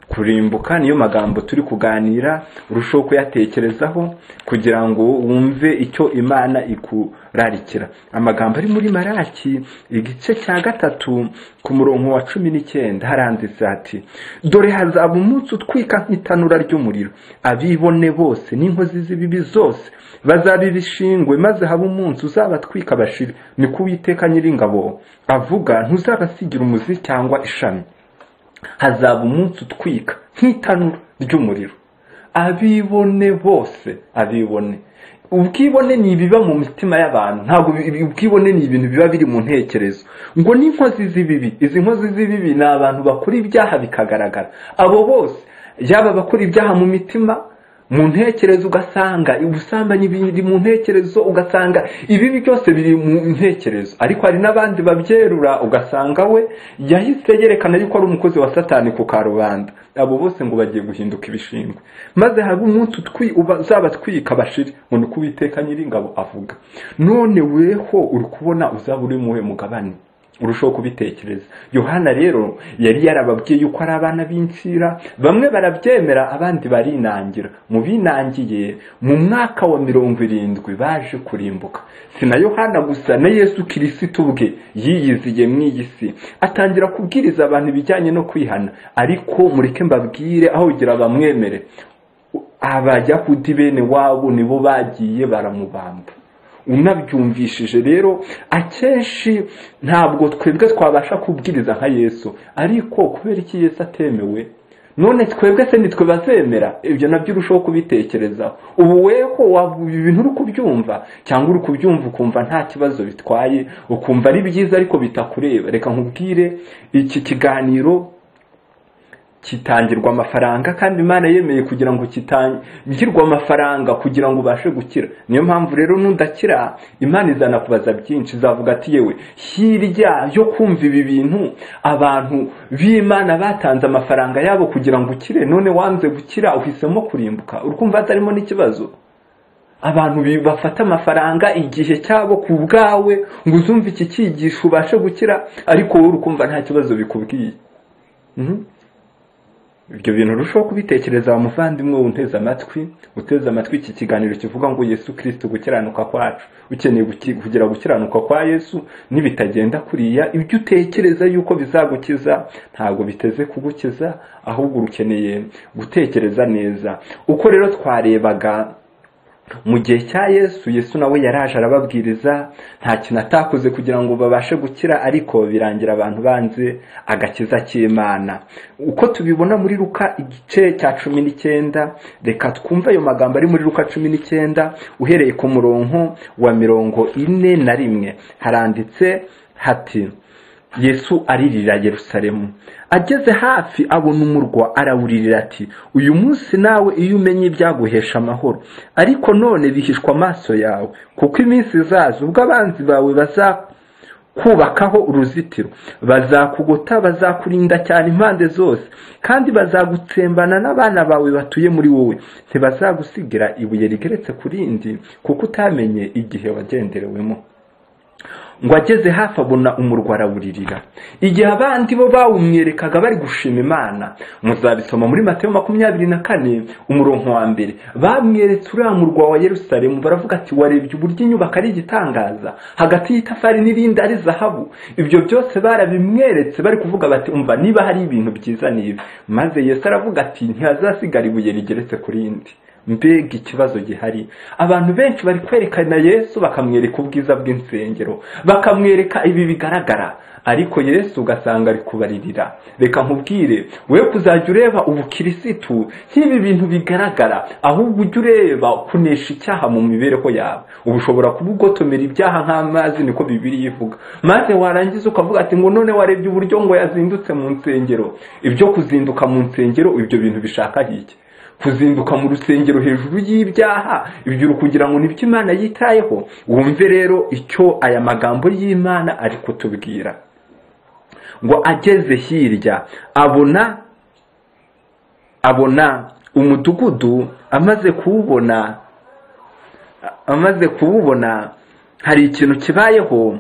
kurimbuka niyo magambo turi kuganira, urushaho kuyatekerezaho kugira ngo wumve icyo Imana ikurarikira. Amagambo ari muri Maraki igice cya 3 ku murongo wa 19 haranditse ati, dore hazaba umunsi utwika nk'itanura ry'umuriro, abibone bose n'inkozi z'ibibi zose bazabibishingwe, maze haba umunsi uzabatwika bashire. Niko Uwiteka Nyiringabo avuga, ntuzabasigira umuzi cyangwa ishami. Hazaba umunsi utwika nk'itanura ry'umuriro, abibone bose, abibone. Ubwibone ni ibiba mu mitima y'abantu, ntabwo ubwibone ni ibintu biba biri mu ntekerezo. Ngo n'inkozi z'ibibi, izi nkozi z'ibibi ni abantu bakora ibyaha bikagaragara. Abo bose yaba bakora ibyaha mu mitima, mu ntekerezo ugasanga ubusambanyi biri mu ntekerezo, ugasanga ibibi byose biri mu ntekerezo. Ariko hari n'abandi babyerura ugasanga we yahise yerekana yuko ari umukozi wa Satani ku karubanda. Abo bose ngo bagiye guhinduka ibishingwe, maze haba umunsi uzabatwika bashire. Ngo niko Uwiteka Nyiringabo avuga. None weho uri kubona uzaba uri muhe mugabane? Urushaho kubitekereza. Yohana rero yari yarababwiye yuko ari abana b'incira, bamwe barabyemera abandi barinangira. Mu binangiye mu mwaka wa 70 baje kurimbuka. Sina Yohana gusa, na Yesu Kristo ubwe yiyiziye mw'iyi si atangira kubwiriza abantu ibijyanye no kwihana. Ariko mureke mbabwire, aho ugira bamwemere, Abayahudi bene wabo nibo bagiye baramubamba. Unabyumvishije rero, akenshi ntabwo twebwe twabasha kubwiriza nka Yesu, ariko kubera iki Yesu atemewe, none twebwe se nitwe bazemera? Ibyo nabyo urushaho kubitekereza. Ubu weho ibintu uri kubyumva, cyangwa uri kubyumva ukumva nta kibazo bitwaye, ukumva ari byiza ariko bitakureba. Reka nkubwire, iki kiganiro kitangirwa amafaranga, kandi Imana yemeye kugira ngo kitangirwa amafaranga kugira ngo ubashe gukira. Niyo mpamvu rero nundakira, Imana izana kubaza byinshi, izavuga ati, yewe hirya yo kumva ibi bintu abantu b'Imana batanze amafaranga yabo kugira ngo ukire, none wanze gukira uhisemo kurimbuka. Urumva atarimo n'ikibazo? Abantu bafata amafaranga igihe cyabo ku bwawe ngo uzumve iki cyigisho ubashe gukira, ariko wowe urukumva nta kibazo bikubwiye. Ibyo bintu urushaho kubitekereza, muvandimwe unteze amatwi iki kiganiro kivuga ngo Yesu Kristo gukiranuka kwacu. Ukeneye kugira gukiranuka kwa Yesu, nibitagenda kuriya ibyo utekereza yuko bizagukiza ntabwo biteze kugukiza, ahubwo ukeneye gutekereza neza. Uko rero twarebaga mu gihe cya Yesu nawe yaraje arababwiriza, nta kintu atakoze kugira ngo babashe gukira, ariko birangira abantu banze agakiza cy'Imana. Uko tubibona muri Luka igice cya 19, reka twumve ayo magambo ari muri Luka 19 uhereye ku murongo wa 41. Haranditse hati, Yesu aririra Yerusalemu, ageze hafi abona umurwa arawuririra ati, uyu munsi nawe iyo umenye ibyaguhesha amahoro, ariko none bihishwa amaso yawe, kuko iminsi izaza ubwo abanzi bawe bazakubakaho uruzitiro, bazakugota, bazakurinda cyane impande zose, kandi bazagutsembana n'abana bawe batuye muri wowe, ntibazagusigira ibuye rigeretse ku rindi, kuko utamenye igihe wagenderewemo. Ngo ageze hafi abona umurwa arawuririra. Igihe abandi bo bawumwerekaga bari gushima Imana, muzabisoma muri Mateyo 24 umurongo wa 1. Bamweretse uriya murwa wa Yerusalemu, baravuga ati, warebye uburyo inyubako ari igitangaza, hagati y'itafari n'irindi ari zahabu. Ibyo byose barabimweretse bari kuvuga bati, umva niba hari ibintu byiza nibi. Maze Yesu aravuga ati, ntihazasigara ibuye rigeretse ku rindi. mbega ikibazo gihari. Abantu benshi bari kwerekana Yesu bakamwereka ubwiza bw'insengero, bakamwereka ibi bigaragara, ariko Yesu ugasanga ari kubaririra. Reka nkubwire, we kuzajya ureba ubukirisitu nk'ibi bintu bigaragara, ahubwo ujye ureba kunesha icyaha mu mibereho yawe. Ushobora kuba ugotomera ibyaha nk'amazi, niko Bibiliya ivuga, maze warangiza ukavuga ati ngo none warebye uburyo ngo yazindutse mu nsengero. Ibyo kuzinduka mu nsengero, ibyo bintu bishaka iki? Kuzinduka mu rusengero hejuru y'ibyaha, ibyo kugira ngo nibyo Imana yitayeho? Wumve rero icyo aya magambo y'Imana ari kutubwira, ngo ageze hirya abona umudugudu, amaze kuwubona hari ikintu kibayeho.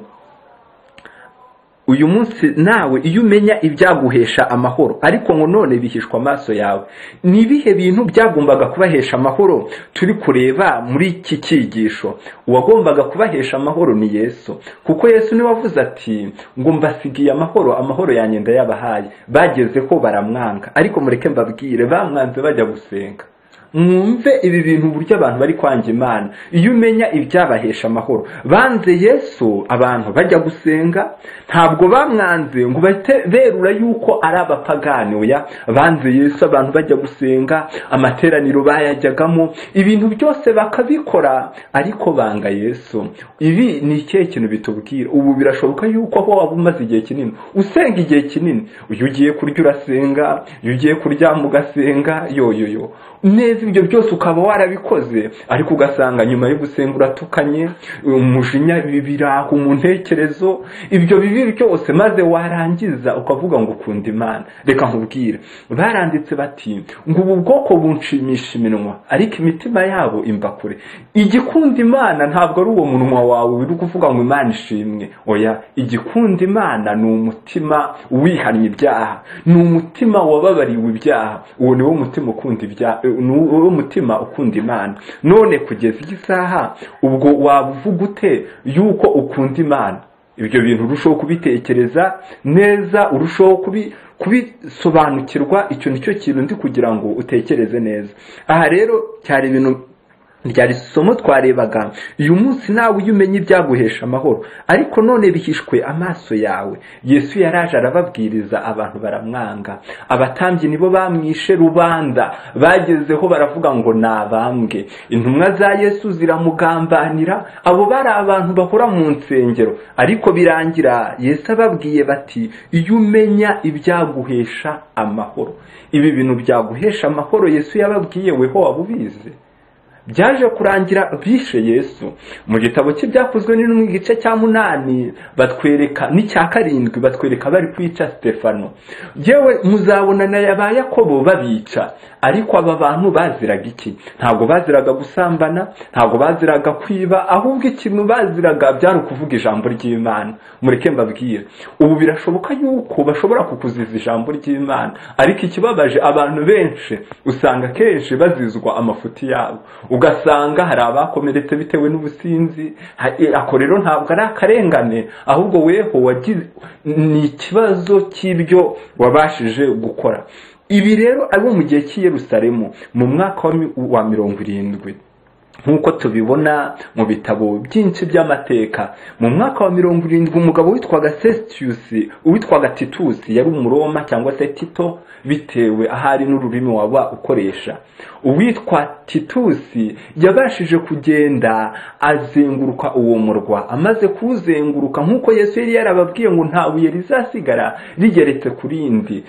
Uyu munsi nawe iyo umenya ibyaguhesha amahoro, ariko ngo none bihishwa amaso yawe. Ni ibihe bintu byagombaga kubahesha amahoro turi kureba muri iki cyigisho? Uwagombaga kubahesha amahoro ni Yesu, kuko Yesu niwe wavuze ati ngo mbasigiye amahoro yanjye ndayabahaye. Bagezeho baramwanga, ariko mureke mbabwire, bamwanze bajya gusenga. Mwumve ibi bintu uburyo abantu bari kwanga Imana. Iyo umenya ibyabahesha amahoro, banze Yesu abantu bajya gusenga, ntabwo bamwanze ngo bahite berura yuko ari abapagani. Oya, banze Yesu abantu bajya gusenga, amateraniro bayajyagamo, ibintu byose bakabikora, ariko banga Yesu. Ibi ni ikihe kintu bitubwira? Ubu birashoboka yuko aho waba umaze igihe kinini usenga, igihe kinini, uyu ugiye kurya urasenga, uyu ugiye kuryama ugasenga, yoyoyo neza, ibyo byose ukaba warabikoze, ariko ugasanga nyuma yo gusenga uratukanye, umujinya biraho mu ntekerezo, ibyo bibi byose, maze warangiza ukavuga ngo ukunda Imana. Reka nkubwire, baranditse bati ngo ubu bwoko bunshimisha iminwa, ariko imitima yabo imba kure. Igikunda Imana ntabwo ari uwo munwa wawe uri kuvuga ngo Imana ishimwe. Oya, igikunda Imana ni umutima wihannye ibyaha, ni umutima wababariwe ibyaha. Uwo ni wo mutima ukunda ibyaha, uwo mutima ukunda Imana. None kugeza igisaha ubwo wavuga ute yuko ukunda Imana? Ibyo bintu urushaho kubitekereza neza, urushaho kubisobanukirwa. Icyo nicyo kintu ndi kugira ngo utekereze neza. Aha rero cyari ibintu ryari somo twarebaga. Uyu munsi nawe iyo umenye ibyaguhesha amahoro, ariko none bihishwe amaso yawe. Yesu yaraje arababwiriza, abantu baramwanga. Abatambyi nibo bamwishe, rubanda bagezeho baravuga ngo nabambwe. Intumwa za Yesu ziramugambanira. Abo bari abantu bakora mu nsengero, ariko birangira Yesu ababwiye bati iyo umenya ibyaguhesha amahoro. Ibi bintu byaguhesha amahoro Yesu yababwiye, weho wabubize? Byaje kurangira bishe Yesu. Mu gitabo cy'ibyakozwe n'intumwa igice cya 8 batwereka n'icya 7 batwereka bari kwica Stefano. Yewe muzabona na yaba Yakobo babica, ariko aba bantu baziraga iki? Ntabwo baziraga gusambana, ntabwo baziraga kwiba, ahubwo ikintu baziraga byari ukuvuga ijambo ry'Imana. Mureke mbabwire, ubu birashoboka yuko bashobora kukuziza ijambo ry'Imana, ariko ikibabaje abantu benshi usanga kenshi bazizwa amafuti yabo. Ugasanga hari abakomeretse bitewe n'ubusinzi. Ako rero ntabwo ari akarengane, ahubwo weho wagize ni ikibazo cy'ibyo wabashije gukora. Ibi rero abo mu gihe cy'i Yerusalemu mu mwaka wa 70, nk'uko tubibona mu bitabo byinshi by'amateka. Mu mwaka wa 70 umugabo witwaga Sestius, uwitwaga Titus, yari umuroma cyangwa se Tito bitewe ahari n'ururimi waba ukoresha. Uwitwa Titus yabashije kugenda azenguruka uwo murwa. Amaze kuzenguruka, nk'uko Yesu yari yarababwiye ngo nta buye rizasigara rigeretse kurindi,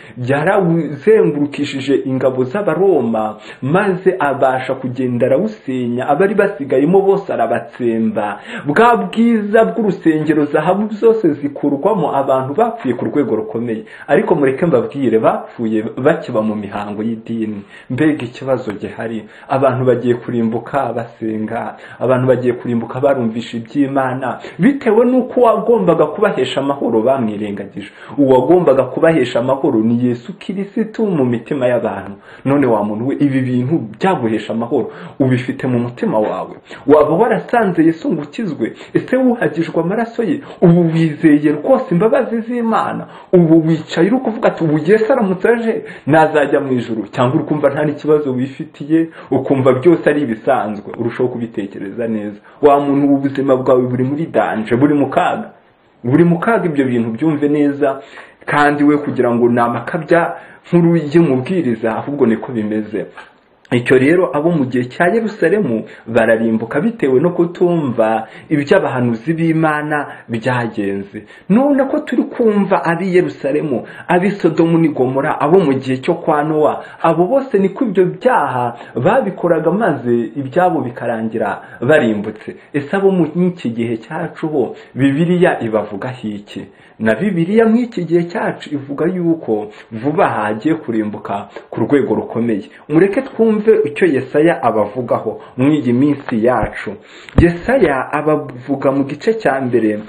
byarawuzengurukishije ingabo z'Abaroma, maze abasha kugenda arawusenya. Abari basigayemo bose arabatsemba. Bwa bwiza bw'urusengero, zahabu zose zikurwamo, abantu bapfuye ku rwego rukomeye. Ariko mureke mbabwire, bapfuye bakiba mu mihango y'idini. Mbega ikibazo gihari. Abantu bagiye kurimbuka basenga, abantu bagiye kurimbuka barumvisha iby'Imana, bitewe n'uko wagombaga kubahesha amahoro bamwirengagije. Uwagombaga kubahesha amahoro ni Yesu Kristo mu mitima y'abantu. None wa muntu we, ibi bintu byaguhesha amahoro ubifite mu mutima mutima wawe? Waba warasanze Yesu ngo ukizwe? Ese wuhagijwe amaraso ye? Ubu wizeye rwose imbabazi z'Imana? Ubu wicaye uri kuvuga ati ubu Yesu aramutse aje nazajya mu ijuru? Cyangwa uri kumva nta n'ikibazo wifitiye, ukumva byose ari ibisanzwe? Urushaho kubitekereza neza. Wa muntu, ubuzima bwawe buri muri danje, buri mu kaga. Ibyo bintu byumve neza, kandi we kugira ngo namakabya nkuru y'umubwiriza, ahubwo niko bimeze. Icyo rero abo mu gihe cya Yerusalemu bararimbuka bitewe no kutumva iby'abahanuzi b'Imana byagenze. None ko turi kumva abi Yerusalemu, abi Sodomu ni Gomora, abo mu gihe cyo kwa Nowa, abo bose niko ibyo byaha babikoraga maze ibyabo bikarangira barimbutse. Ese abo mu iki gihe cyacu bo Bibiliya ibavuga iki? Na Bibiliya mu iki gihe cyacu ivuga yuko vuba hagiye kurimbuka ku rwego rukomeye. Mureke twumve icyo Yesaya abavugaho mu iyi minsi yacu. Yesaya abavuga mu gice cya mbere,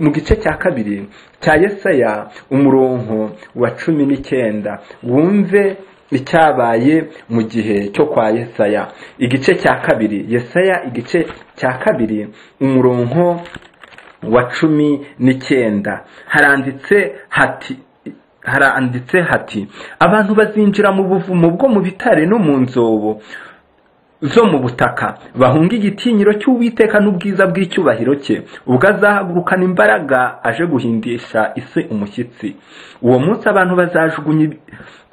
mu gice cya kabiri cya Yesaya umurongo wa 19. Wumve icyabaye mu gihe cyo kwa Yesaya. Igice cya kabiri, Yesaya igice cya kabiri umurongo wa 19. Haranditse hati abantu bazinjira mu buvumo bwo mu bitare no mu nzobo zo mu butaka, bahunga igitinyiro cy'Uwiteka n'ubwiza bw'icyubahiro cye, ubwo azahagurukana imbaraga aje guhindisha isi umushyitsi. Uwo munsi abantu bazajugunya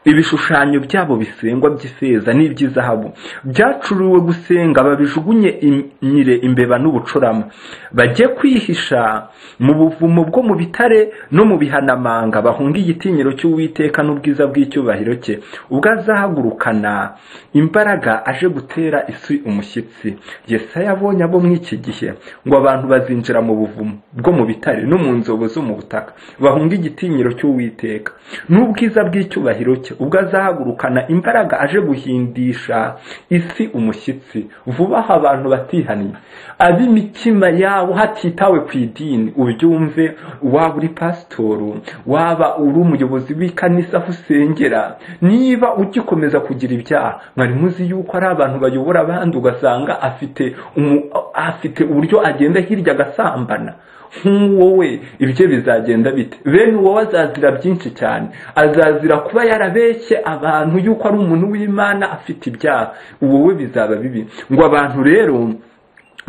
ibishushanyo byabo bisengwa by'ifeza n'iby'izahabu byacuriwe gusenga, babijugunye imyire, imbeba n'ubucurama, bajye kwihisha mu buvumo bwo mu bitare no mu bihanamanga, bahunga igitinyiro cy'Uwiteka n'ubwiza bw'icyubahiro cye, ubwo azahagurukana imbaraga aje gutera isi umushyitsi. Yesaya abonye abo mu iki gihe ngo abantu bazinjira mu buvumo bwo mu bitare no mu nzobo zo mu butaka, bahunga igitinyiro cy'Uwiteka n'ubwiza bw'icyubahiro cye, ubwo azahagurukana imbaraga aje guhindisha isi umushyitsi. Vuba aha abantu batihaniye, ab'imitima yabo hatitawe ku idini. Ubyumve, waba uri pasitoru, waba uri umuyobozi w'ikanisa aho usengera, niba ugikomeza kugira ibyaha, mwari muzi yuko ari abantu bayobora abandi ugasanga afite uburyo agenda hirya agasambana. Wowe ibyo bizagenda bite? Bene wowe azazira byinshi cyane, azazira kuba yarabeshye abantu yuko ari umuntu w'Imana afite ibyaha. Wowe bizaba bibi. Ngo abantu rero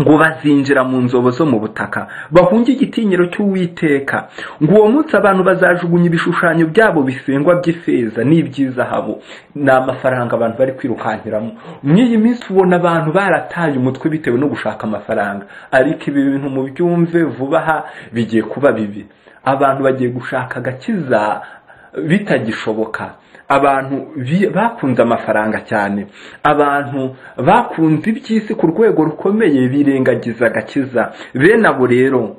ngo bazinjira mu nzobo zo mu butaka, bahunge igitinyiro cy'Uwiteka. Ngo uwo munsi abantu bazajugunya ibishushanyo byabo bisengwa by'ifeza n'iby'izahabu. Ni amafaranga abantu bari kwirukankiramo. Mw'iyi minsi ubona abantu barataye umutwe bitewe no gushaka amafaranga, ariko ibi bintu mu byumve vuba aha bigiye kuba bibi. Abantu bagiye gushaka agakiza bitagishoboka. Abantu bakunze amafaranga cyane, abantu bakunze iby'isi ku rwego rukomeye, birengagiza agakiza. Bene abo rero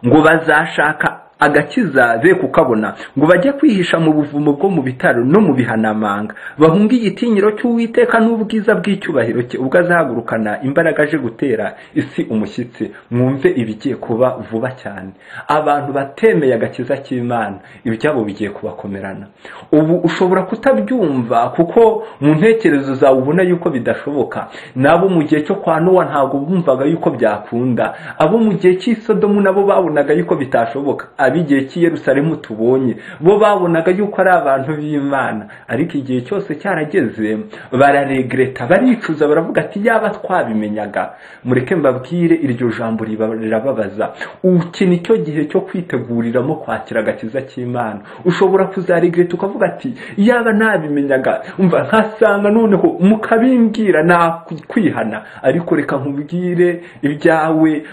ngo bazashaka agakiza be kukabona, ngo bajye kwihisha mu buvumo bwo mu bitaro no mu bihanamanga, bahunga igitinyiro cy'Uwiteka n'ubwiza bw'icyubahiro cye, ubwo azahagurukana imbaraga aje gutera isi umushyitsi. Mwumve ibigiye kuba vuba cyane. Abantu batemeye agakiza cy'Imana, ibyabo bigiye kubakomerana. Ubu ushobora kutabyumva kuko mu ntekerezo zawe ubona yuko bidashoboka. Nabo mu gihe cyo kwa Nowa ntabwo bumvaga yuko byakunda, abo mu gihe cy'Isodomu nabo babonaga yuko bitashoboka, ab'igihe cy'i Yerusalemu tubonye bo babonaga yuko ari abantu b'Imana. Ariko igihe cyose cyarageze bararegreta, baricuza, baravuga ati yaba twabimenyaga. Mureke mbabwire, iryo jambo rirababaza. Iki nicyo gihe cyo kwiteguriramo kwakira agakiza cy'Imana. Ushobora kuzaregreta ukavuga ati yaba nabimenyaga, umva nkasanga noneho mukabimbwira na kwihana. Ariko reka nkubwire ibyawe,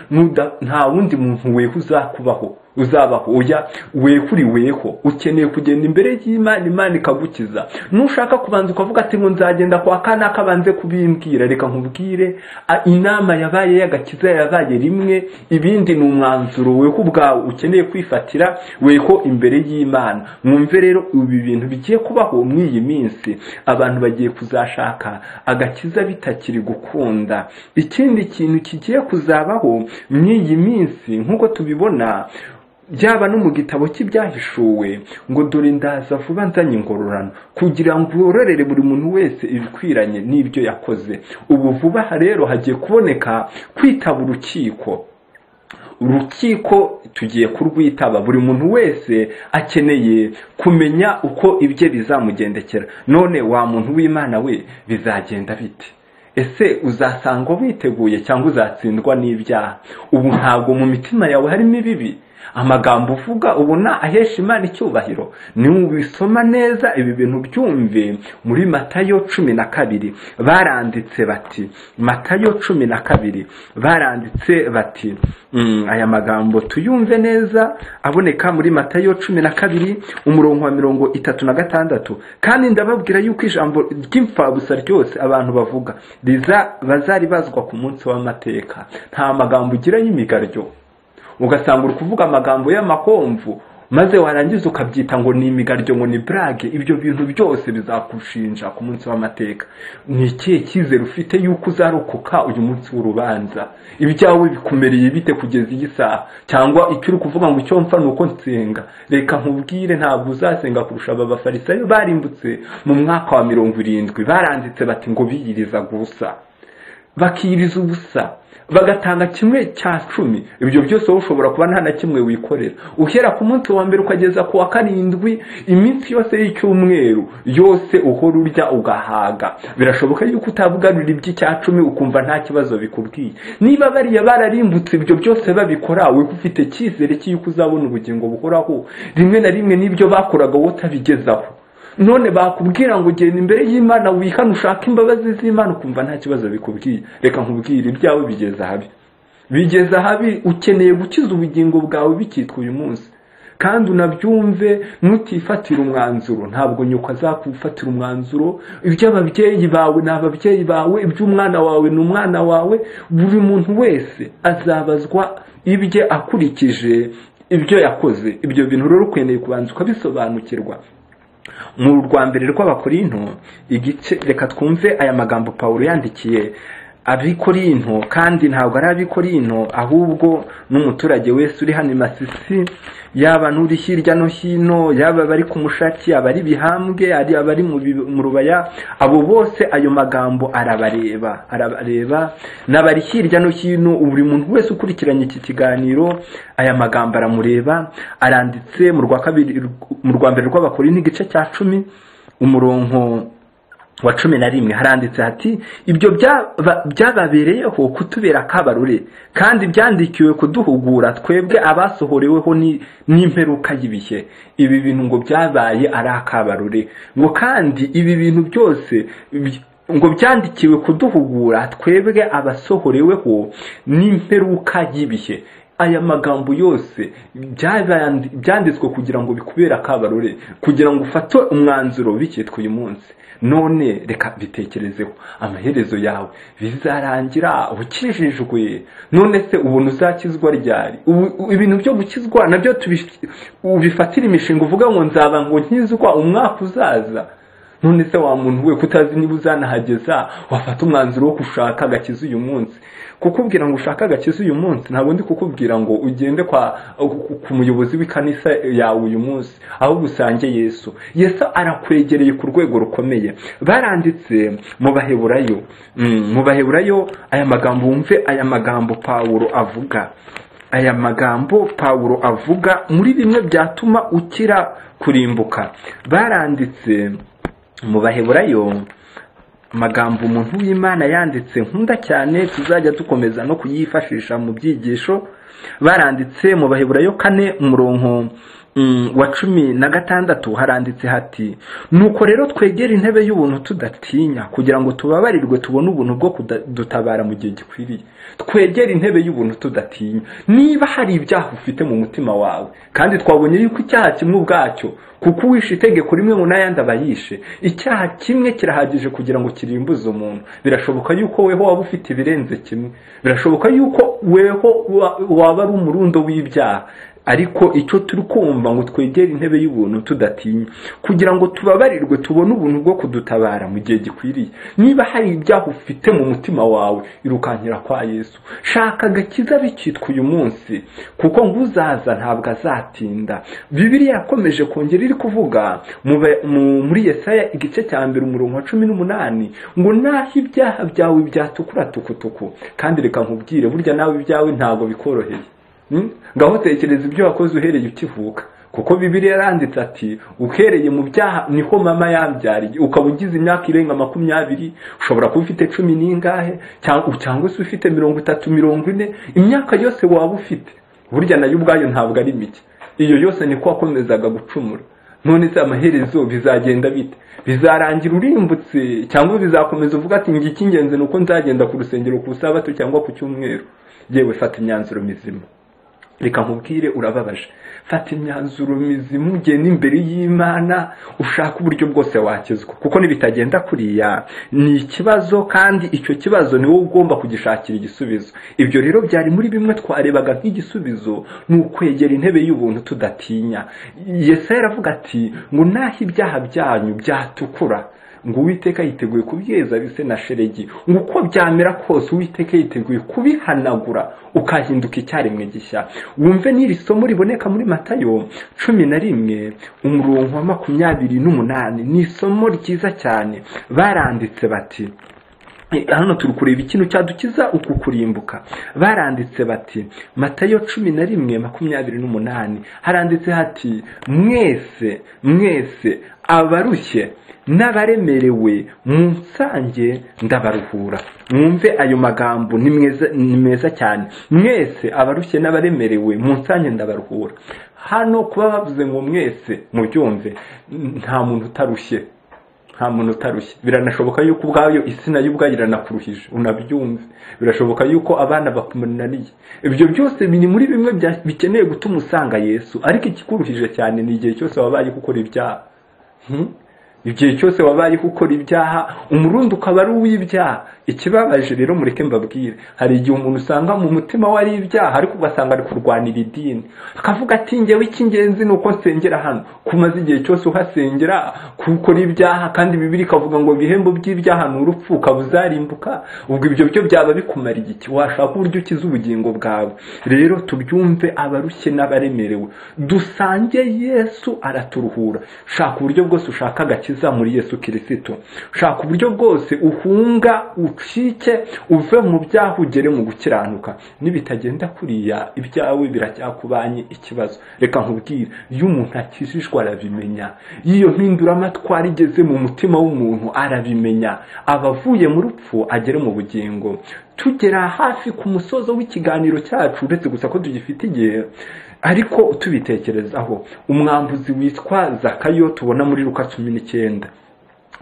nta wundi muntu weho uzabaho. Oya, wekuri weho ukeneye kugenda imbere y'Imana, Imana ikagukiza. Nushaka kubanza ukavuga ati ngo nzagenda kwa kana kabanze kubimbwira, reka nkubwire, inama yabaye y'agakiza yabaye rimwe, ibindi ni umwanzuro weho ubwawe ukeneye kwifatira weho imbere y'Imana. Mwumve rero ibi bintu bigiye kubaho mw'iyi minsi. Abantu bagiye kuzashaka agakiza bitakiri gukunda. Ikindi kintu kigiye kuzabaho mw'iyi minsi nk'uko tubibona byaba no mu gitabo cy'ibyahishuwe ngo dore ndaza vuba nzanye ingororano kugira ngo wororere buri muntu wese ibikwiranye n'ibyo yakoze. Ubu vuba rero hagiye kuboneka kwitaba urukiko tugiye kurwitaba. Buri muntu wese akeneye kumenya uko ibye bizamugendekera. None wa muntu w'Imana we bizagenda bite? Ese uzasanga witeguye cyangwa uzatsindwa n'ibyaha? Ubu ntabwo mu mitima yawe harimo ibibi? Amagambo uvuga ubona ahesha Imana icyubahiro? Ni ubisoma neza ibi bintu byumve muri Matayo 12 baranditse bati, Matayo 12 baranditse bati, aya magambo tuyumve neza aboneka muri Matayo 12 umurongo wa 36. Kandi ndababwira yuko ijambo ry'imfabusa ryose abantu bavuga bazaribazwa ku munsi w'amateka. Nta magambo ugira y'imigaryo, ugasanga uri kuvuga amagambo y'amakomvu maze warangiza ukabyita ngo ni imigaryo, ngo ni brage. Ibyo bintu byose bizakushinja ku munsi w'amateka. Ni ikihe cyizere ufite yuko uzarokoka uyu munsi w'urubanza? Ibyawe bikumereye bite kugeza iyi saha? Cyangwa icyo uri kuvuga ngo icyo mpfa nuko nsenga? Reka nkubwire, ntabwo uzasenga kurusha aba bafarisayo barimbutse mu mwaka wa 70. Baranditse bati ngo biyiriza gusa, bakiriza ubusa, bagatanga 1/10. Ibyo byose ushobora kuba nta na kimwe wikorera. Uhera ku munsi wa mbere ukageza ku wa 7, iminsi yose y'icyumweru yose uhora urya ugahaga. Birashoboka yuko utavugarura iby'10 ukumva nta kibazo bikubwiye. Niba bariya bararimbutse ibyo byose babikora, we ufite cyizere cy'uko uzabona ubugingo buhoraho. Rimwe na rimwe nibyo bakoraga wowe utabigezaho. None bakubwira ngo genda imbere y'Imana wihana ushaka imbabazi z'Imana ukumva nta kibazo bikubwiye. Reka nkubwire, ibyawe bigeza habi. Ukeneye gukiza ubugingo bwawe bikitwa uyu munsi, kandi unabyumve nutifatira umwanzuro. Ntabwo nyuko azakufatira umwanzuro. Iby'ababyeyi bawe n'ababyeyi bawe, iby'umwana wawe n'umwana wawe. Buri muntu wese azabazwa ibye akurikije ibyo yakoze. Ibyo bintu rero ukeneye kubanza ukabisobanukirwa. Mu rwambere rw'Abakorinto igice, reka twumve aya magambo Pawulo yandikiye Abikorinto, kandi ntabwo ari Abikorinto ahubwo n'umuturage wese uri hano i Masisi, yaba n'uri hirya no hino, yaba bari ku Mushaki, abari Bihambwe, ari abari mu Rubaya, abo bose ayo magambo arabareba n'abari hirya no hino. Buri muntu wese ukurikiranye iki kiganiro aya magambo aramureba. Aranditse mu rwambere rw'Abakorinto igice cya 10 umurongo wa 11 haranditse hati, ibyo byababereyeho kutubera akabarore, kandi byandikiwe kuduhugura twebwe abasohoreweho n'imperuka y'ibihe. Ibi bintu ngo byabaye ari akabarore, ngo kandi ibi bintu byose ngo byandikiwe kuduhugura twebwe abasohoreweho n'imperuka y'ibihe. Aya magambo yose byanditswe kugira ngo bikubere akabarore, kugira ngo ufate umwanzuro bikitwa uyu munsi. None reka bitekerezeho, amaherezo yawe bizarangira ukijijwe. None se ubuntu uzakizwa ryari? Ibintu byo gukizwa nabyo ubifatira imishinga uvuga ngo nzaba ngo nkizwa umwaka uzaza. None se wa muntu we kutazi niba uzanahageza, wafata umwanzuro wo gushaka agakiza uyu munsi. Kukubwira ngo ushaka agakiza uyu munsi, ntabwo ndi kukubwira ngo ugende ku muyobozi w'ikanisa yawe uyu munsi, ahubwo usange Yesu. Yesu arakwegereye ku rwego rukomeye. Baranditse mu Baheburayo aya magambo, wumve aya magambo Pawulo avuga. Aya magambo Pawulo avuga muri bimwe byatuma ukira kurimbuka. Baranditse mu Baheburayo amagambo umuntu w'Imana yanditse nkunda cyane, tuzajya dukomeza no kuyifashisha mu byigisho. Baranditse mu Baheburayo 4 umurongo wa 16 haranditse hati, nuko rero twegera intebe y'ubuntu tudatinya, kugira ngo tubabarirwe tubone ubuntu bwo kudutabara mu gihe gikwiriye. Twegera intebe y'ubuntu tudatinya. Niba hari ibyaha ufite mu mutima wawe, kandi twabonye yuko icyaha kimwe ubwacyo, kuko wishe itegeko rimwe mu n'ayandi abayishe, icyaha kimwe kirahagije kugira ngo kirimbuze umuntu. Birashoboka yuko weho waba ufite ibirenze kimwe. Birashoboka yuko weho waba ari umurundo w'ibyaha. ariko icyo turi kumva ngo twegere intebe y'ubuntu tudatinya, kugira ngo tubabarirwe tubone ubuntu bwo kudutabara mu gihe gikwiriye. Niba hari ibyaha ufite mu mutima wawe, irukankira kwa Yesu, shaka agakiza bikitwa uyu munsi, kuko ngo uzaza ntabwo azatinda. Bibiliya yakomeje kongera iri kuvuga muri Yesaya igice cya 1 umurongo wa 18 ngo naho ibyaha byawe byatukura tukutuku. Kandi reka nkubwire, burya nawe ibyawe ntabwo bikoroheye. Ngaho tekereza ibyo wakoze uhereye ukivuka, kuko Bibiliya yaranditse ati uhereye mu byaha niho mama yambyariye. Ukaba ugize imyaka irenga 20, ushobora kuba ufite 10 n'ingahe cyangwa se ufite 30, 40, imyaka yose waba ufite, burya nayo ubwayo ntabwo ari mike. Iyo yose niko wakomezaga gucumura. None se amaherezo bizagenda bite? Bizarangira urimbutse cyangwa bizakomeza uvuga ati ngiki ingenzi nuko nzagenda ku rusengero ku Sabato cyangwa ku cyumweru? Yewe fata imyanzuro mizima. Reka nkubwire, urababaje. Fata imyanzuro mizima, ugende imbere y'Imana, ushaka uburyo bwose wakizwa, kuko nibitagenda kuriya ni ikibazo, kandi icyo kibazo ni wowe ugomba kugishakira igisubizo. Ibyo rero byari muri bimwe twarebaga nk'igisubizo, ni ukwegera intebe y'ubuntu tudatinya. Yesaya aravuga ati ngo naho ibyaha byanyu byatukura, ngo Uwiteka yiteguye kubyeza bise na sheregi, ngo uko byamera kose Uwiteka yiteguye kubihanagura ukahinduka icyaremwe gishya. Wumve n'iri somo riboneka muri Matayo 11 umurongo wa 28. Ni isomo ryiza cyane. Baranditse bati, hano turi kureba ikintu cyadukiza uku kurimbuka. Baranditse bati, Matayo 11:28 haranditse hati, mwese abarushye n'abaremerewe munsange ndabaruhura. Mwumve ayo magambo ni meza cyane. Mwese abarushye n'abaremerewe munsange ndabaruhura. Hano kuba bavuze ngo mwese mubyumve, nta muntu utarushye, nta muntu utarushye. Biranashoboka yuko ubwayo isi nayo ubwayiranakuruhije, unabyumve. Birashoboka yuko abana bakumunaniye. Ibyo byose biri muri bimwe bikeneye gutuma usanga Yesu. Ariko ikikuruhije cyane ni igihe cyose wabaye gukora ibyaha. Igihe cyose wabaye gukora ibyaha, umurundo ukaba ari uw'ibyaha. Ikibabaje rero mureke mbabwire, hari igihe umuntu usanga mu mutima wari ibyaha, ariko ugasanga ari kurwanira idini, akavuga ati njyewe icy'ingenzi nuko nsengera hano. Kumaze igihe cyose uhasengera gukora ibyaha, kandi Bibiliya ikavuga ngo ibihembo by'ibyaha ni urupfu, ukaba uzarimbuka. Ubwo ibyo byo byaba bikumara iki? Washaka uburyo ukiza ubugingo bwawe. Rero tubyumve, abarushye n'abaremerewe dusange Yesu araturuhura. Shaka uburyo bwose ushaka agakiza muri Yesu Kristo. Shaka uburyo bwose uhunga, ucike, uve mu byaha ugere mu gukiranuka. Nibitagenda kuriya, ibyawe biracyakubanye ikibazo. Reka nkubwire, iyo umuntu akijijwe arabimenya. Iyo mpinduramatwara igeze mu mutima w'umuntu arabimenya. Abavuye mu rupfu agere mu bugingo. Tugera hafi ku musozo w'ikiganiro cyacu, uretse gusa ko tugifite igihe, ariko tubitekerezaho, umwambuzi witwa Zakayo tubona muri Luka 19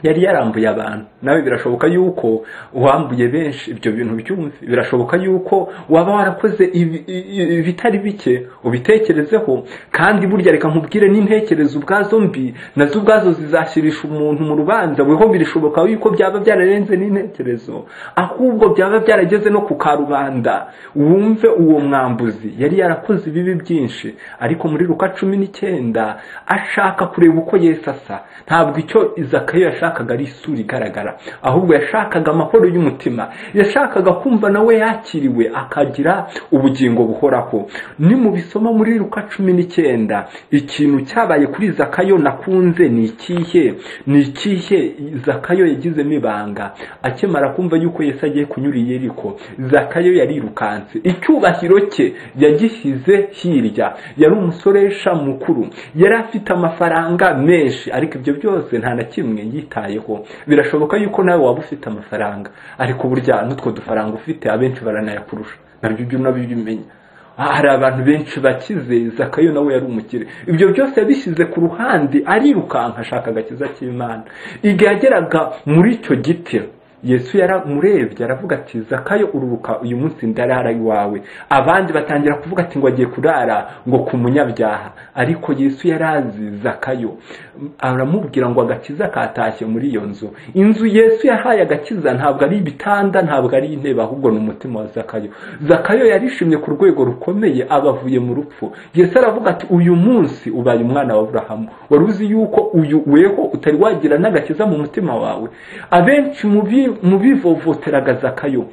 yari yarambuye abantu. Nawe birashoboka yuko wambuye benshi, ibyo bintu byumve. Birashoboka yuko waba warakoze ibitari bike, ubitekerezeho. Kandi burya reka nkubwire, n'intekerezo ubwazo mbi nazo ubwazo zizashyirisha umuntu mu rubanza. Weho birashoboka yuko byaba byararenze n'intekerezo, ahubwo byaba byarageze no ku karubanda. Wumve, uwo mwambuzi yari yarakoze ibibi byinshi, ariko muri Luka 19 ashaka kureba uko Yesu asa. Ntabwo icyo Zakayo yashakaga ari isura igaragara, ahubwo yashakaga amahoro y'umutima. Yashakaga kumva nawe yakiriwe, akagira ubugingo buhoraho. Ni mu bisoma muri Luka 19 ikintu cyabaye kuri Zakayo nakunze ni ikihe Zakayo yagizemo ibanga. Akimara kumva yuko Yesu agiye kunyura i Yeriko, Zakayo yarirukanse. Icyubahiro cye yagishyize hirya. Yari umusoresha mukuru, yari afite amafaranga menshi, ariko ibyo byose nta na kimwe yitayeho. Birashoboka yuko nawe waba ufite amafaranga, ariko burya n'utwo dufaranga ufite abenshi baranayakurusha. Nabyo byo nabibimenya. Hari abantu benshi bakize, Zakayo nawe yari umukire. Ibyo byose yabishyize ku ruhande, arirukanka ashaka agakiza cy'Imana. Igihe yageraga muri icyo giti, Yesu yaramurebye aravuga ati Zakayo ururuka uyu munsi ndarara iwawe. Abandi batangira kuvuga ati ngo agiye kurara ngo ku munyabyaha, ariko Yesu yarazi Zakayo aramubwira ngo agakiza katashye muri iyo nzu. Inzu Yesu yahaye agakiza ntabwo ari ibitanda, ntabwo ari intebe, ahubwo ni umutima wa Zakayo. Zakayo yarishimye ku rwego rukomeye, abavuye mu rupfu. Yesu aravuga ati uyu munsi ubaye umwana wa Aburahamu. Wari uzi yuko uyu weho utari wagira n'agakiza mu mutima wawe? Abenshi mu bivovoteraga Zakayo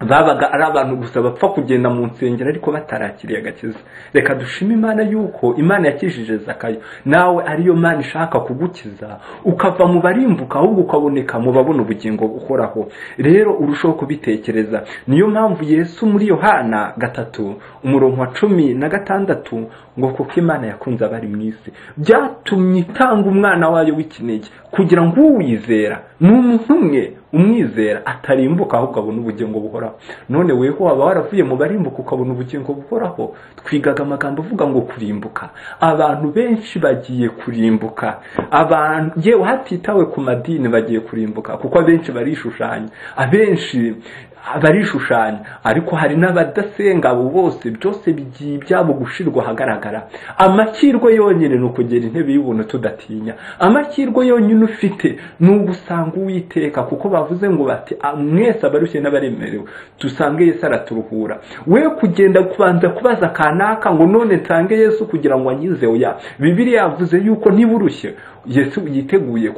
babaga ari abantu gusa bapfa kugenda mu nsengero ariko batarakiriye agakiza. Reka dushime Imana yuko Imana yakijije Zakayo. Nawe ariyo Mana ishaka kugukiza ukava mu barimbuka ahubwo ukaboneka mu babona ubugingo buhoraho. Rero urushaho kubitekereza. Niyo mpamvu Yesu muri Yohana 3:16 ngo kuko Imana yakunze abari mu isi byatumye itanga umwana wayo w'ikinege kugira ngo uwizera n'umuntu umwe umwizera atarimbuka ahubwo abona ubugingo buhoraho. None weho waba waravuye mu barimbuka ukabona ubugingo buhoraho? Twigaga amagambo avuga ngo kurimbuka. Abantu benshi bagiye kurimbuka, abantu yewe hatitawe ku madini bagiye kurimbuka, kuko abenshi barishushanya, abenshi barishushanya, ariko hari n'abadasenga. Abo bose byose bigiye byabo gushirwa hagaragara. Amakirwe yonyine ni ukugera intebe y'ubuntu tudatinya. Amakirwe yonyine ufite ni ugusanga Uwiteka, kuko bavuze ngo bati mwese abarushye n'abaremerewe dusange Yesu araturuhura. We kugenda kubanza kubaza kanaka ngo none nsange Yesu kugira ngo anyize, oya. Bibiliya yavuze yuko ntiburushye Yesu yiteguye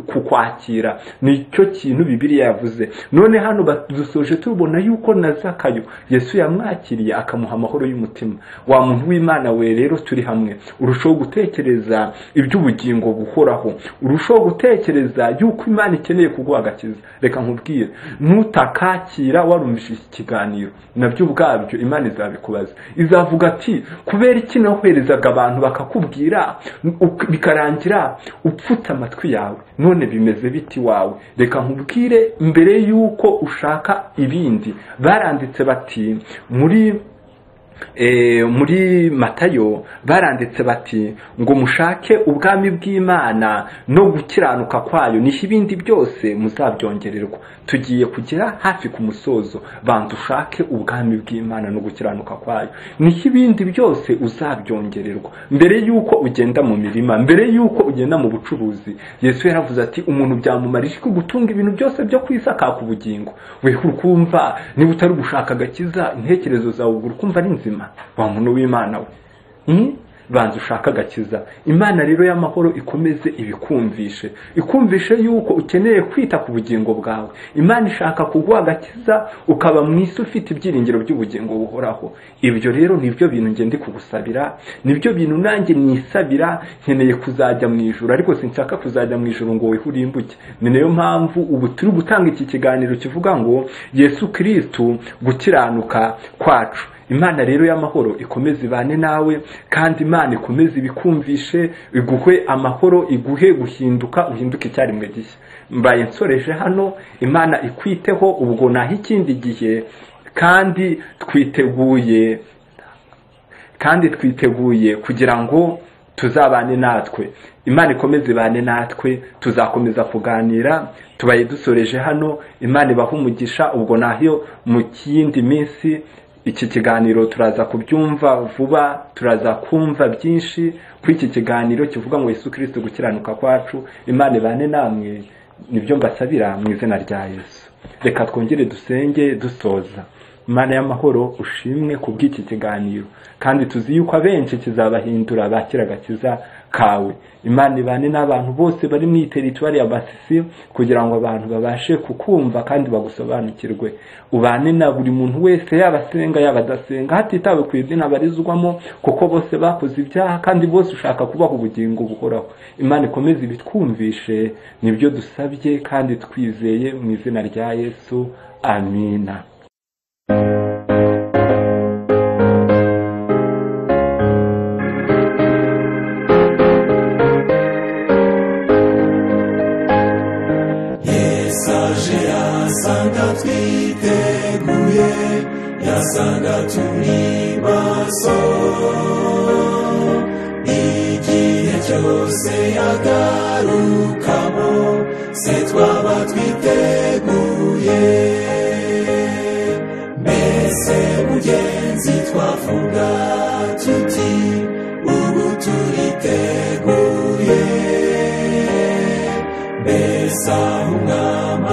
kukwakira. Nicyo kintu Bibiliya yavuze. None hano dusoje tubona yuko na Zakayo Yesu yamwakiriye akamuha amahoro y'umutima. Wa muntu w'Imana we rero turi hamwe, urushaho gutekereza iby'ubugingo buhoraho, urushaho gutekereza yuko Imana ikeneye kuguha agakiza. Reka nkubwire, nutakakira warumvise iki kiganiro nabyo ubwabyo Imana izabikubaza. Izavuga ati kubera iki nahoherezaga abantu bakakubwira bikarangira upfuta amatwi yawe, none bimeze biti wawe? Reka nkubwire, mbere yuko ushaka ibindi baranditse bati muri Matayo baranditse bati ngo mushake ubwami bw'Imana no gukiranuka kwayo, niho ibindi byose muzabyongererwa. Tugiye kugera hafi ku musozo. Bantu ushake ubwami bw'Imana no gukiranuka kwayo, niho ibindi byose uzabyongererwa. Mbere yuko ugenda mu mirima, mbere yuko ugenda mu bucuruzi, Yesu yaravuze ati umuntu byamumarije ko gutunga ibintu byose byo kwisaka ku bugingo. We ukumva niba utari gushaka agakiza, intekerezo zawe ukumva ari nzima? Wa muntu w'Imana we, banza ushaka agakiza. Imana rero y'amahoro ikomeze ikumvishe yuko ukeneye kwita ku bugingo bwawe. Imana ishaka kuguha agakiza ukaba mu isi ufite ibyiringiro by'ubugingo buhoraho. Ibyo rero nibyo bintu ngende kugusabira, nibyo bintu nanjye nisabira. Nkeneye kuzajya mu ijuru, ariko sinshaka kuzajya mu ijuru ngo wihurimbuke. Ni nayo mpamvu ubu turi gutanga iki kiganiro kivuga ngo Yesu Kristo gukiranuka kwacu. Imana rero y'amahoro ikomeze ibane nawe, kandi Imana ikomeze ibikumvishe, iguhe amahoro, iguhe guhinduka, uhinduke icyaremwe gishya. Mbaye nsoreje hano. Imana ikwiteho ubwo naho ikindi gihe, kandi twiteguye kugira ngo tuzabane natwe. Imana ikomeze ibane natwe, tuzakomeza kuganira. Tubaye dusoreje hano. Imana ibahe umugisha. Ubwo naho mu kindi minsi iki kiganiro turaza kubyumva vuba, turaza kumva byinshi kuri iki kiganiro kivuga ngo Yesu Kristo gukiranuka kwacu. Imana ibane namwe, nibyo mbasabira mu izina rya Yesu. Reka twongere dusenge dusoza. Imana y'amahoro ushimwe kubw'iki kiganiro, kandi tuzi yuko abenshi kizabahindura bakira agakiza kawe. Imana ibane n'abantu bose bari mu territoire ya Basisi, kugira ngo abantu babashe kukumva kandi bagusobanukirwe. Ubane na buri muntu wese, yabasenga yabadasenga, hatitawe ku idini abarizwamo, kuko bose bakoze ibyaha kandi bose ushaka kubaho ubugingo buhoraho. Imana ikomeze ibitwumvishe, nibyo dusabye kandi twizeye mu izina rya Yesu. Amina. Yasanga turi maso, igihe cyose yagarukamo se twaba twiteguye mbese mugenzi twavuga tuti ubu turiteguye mbese aho umwami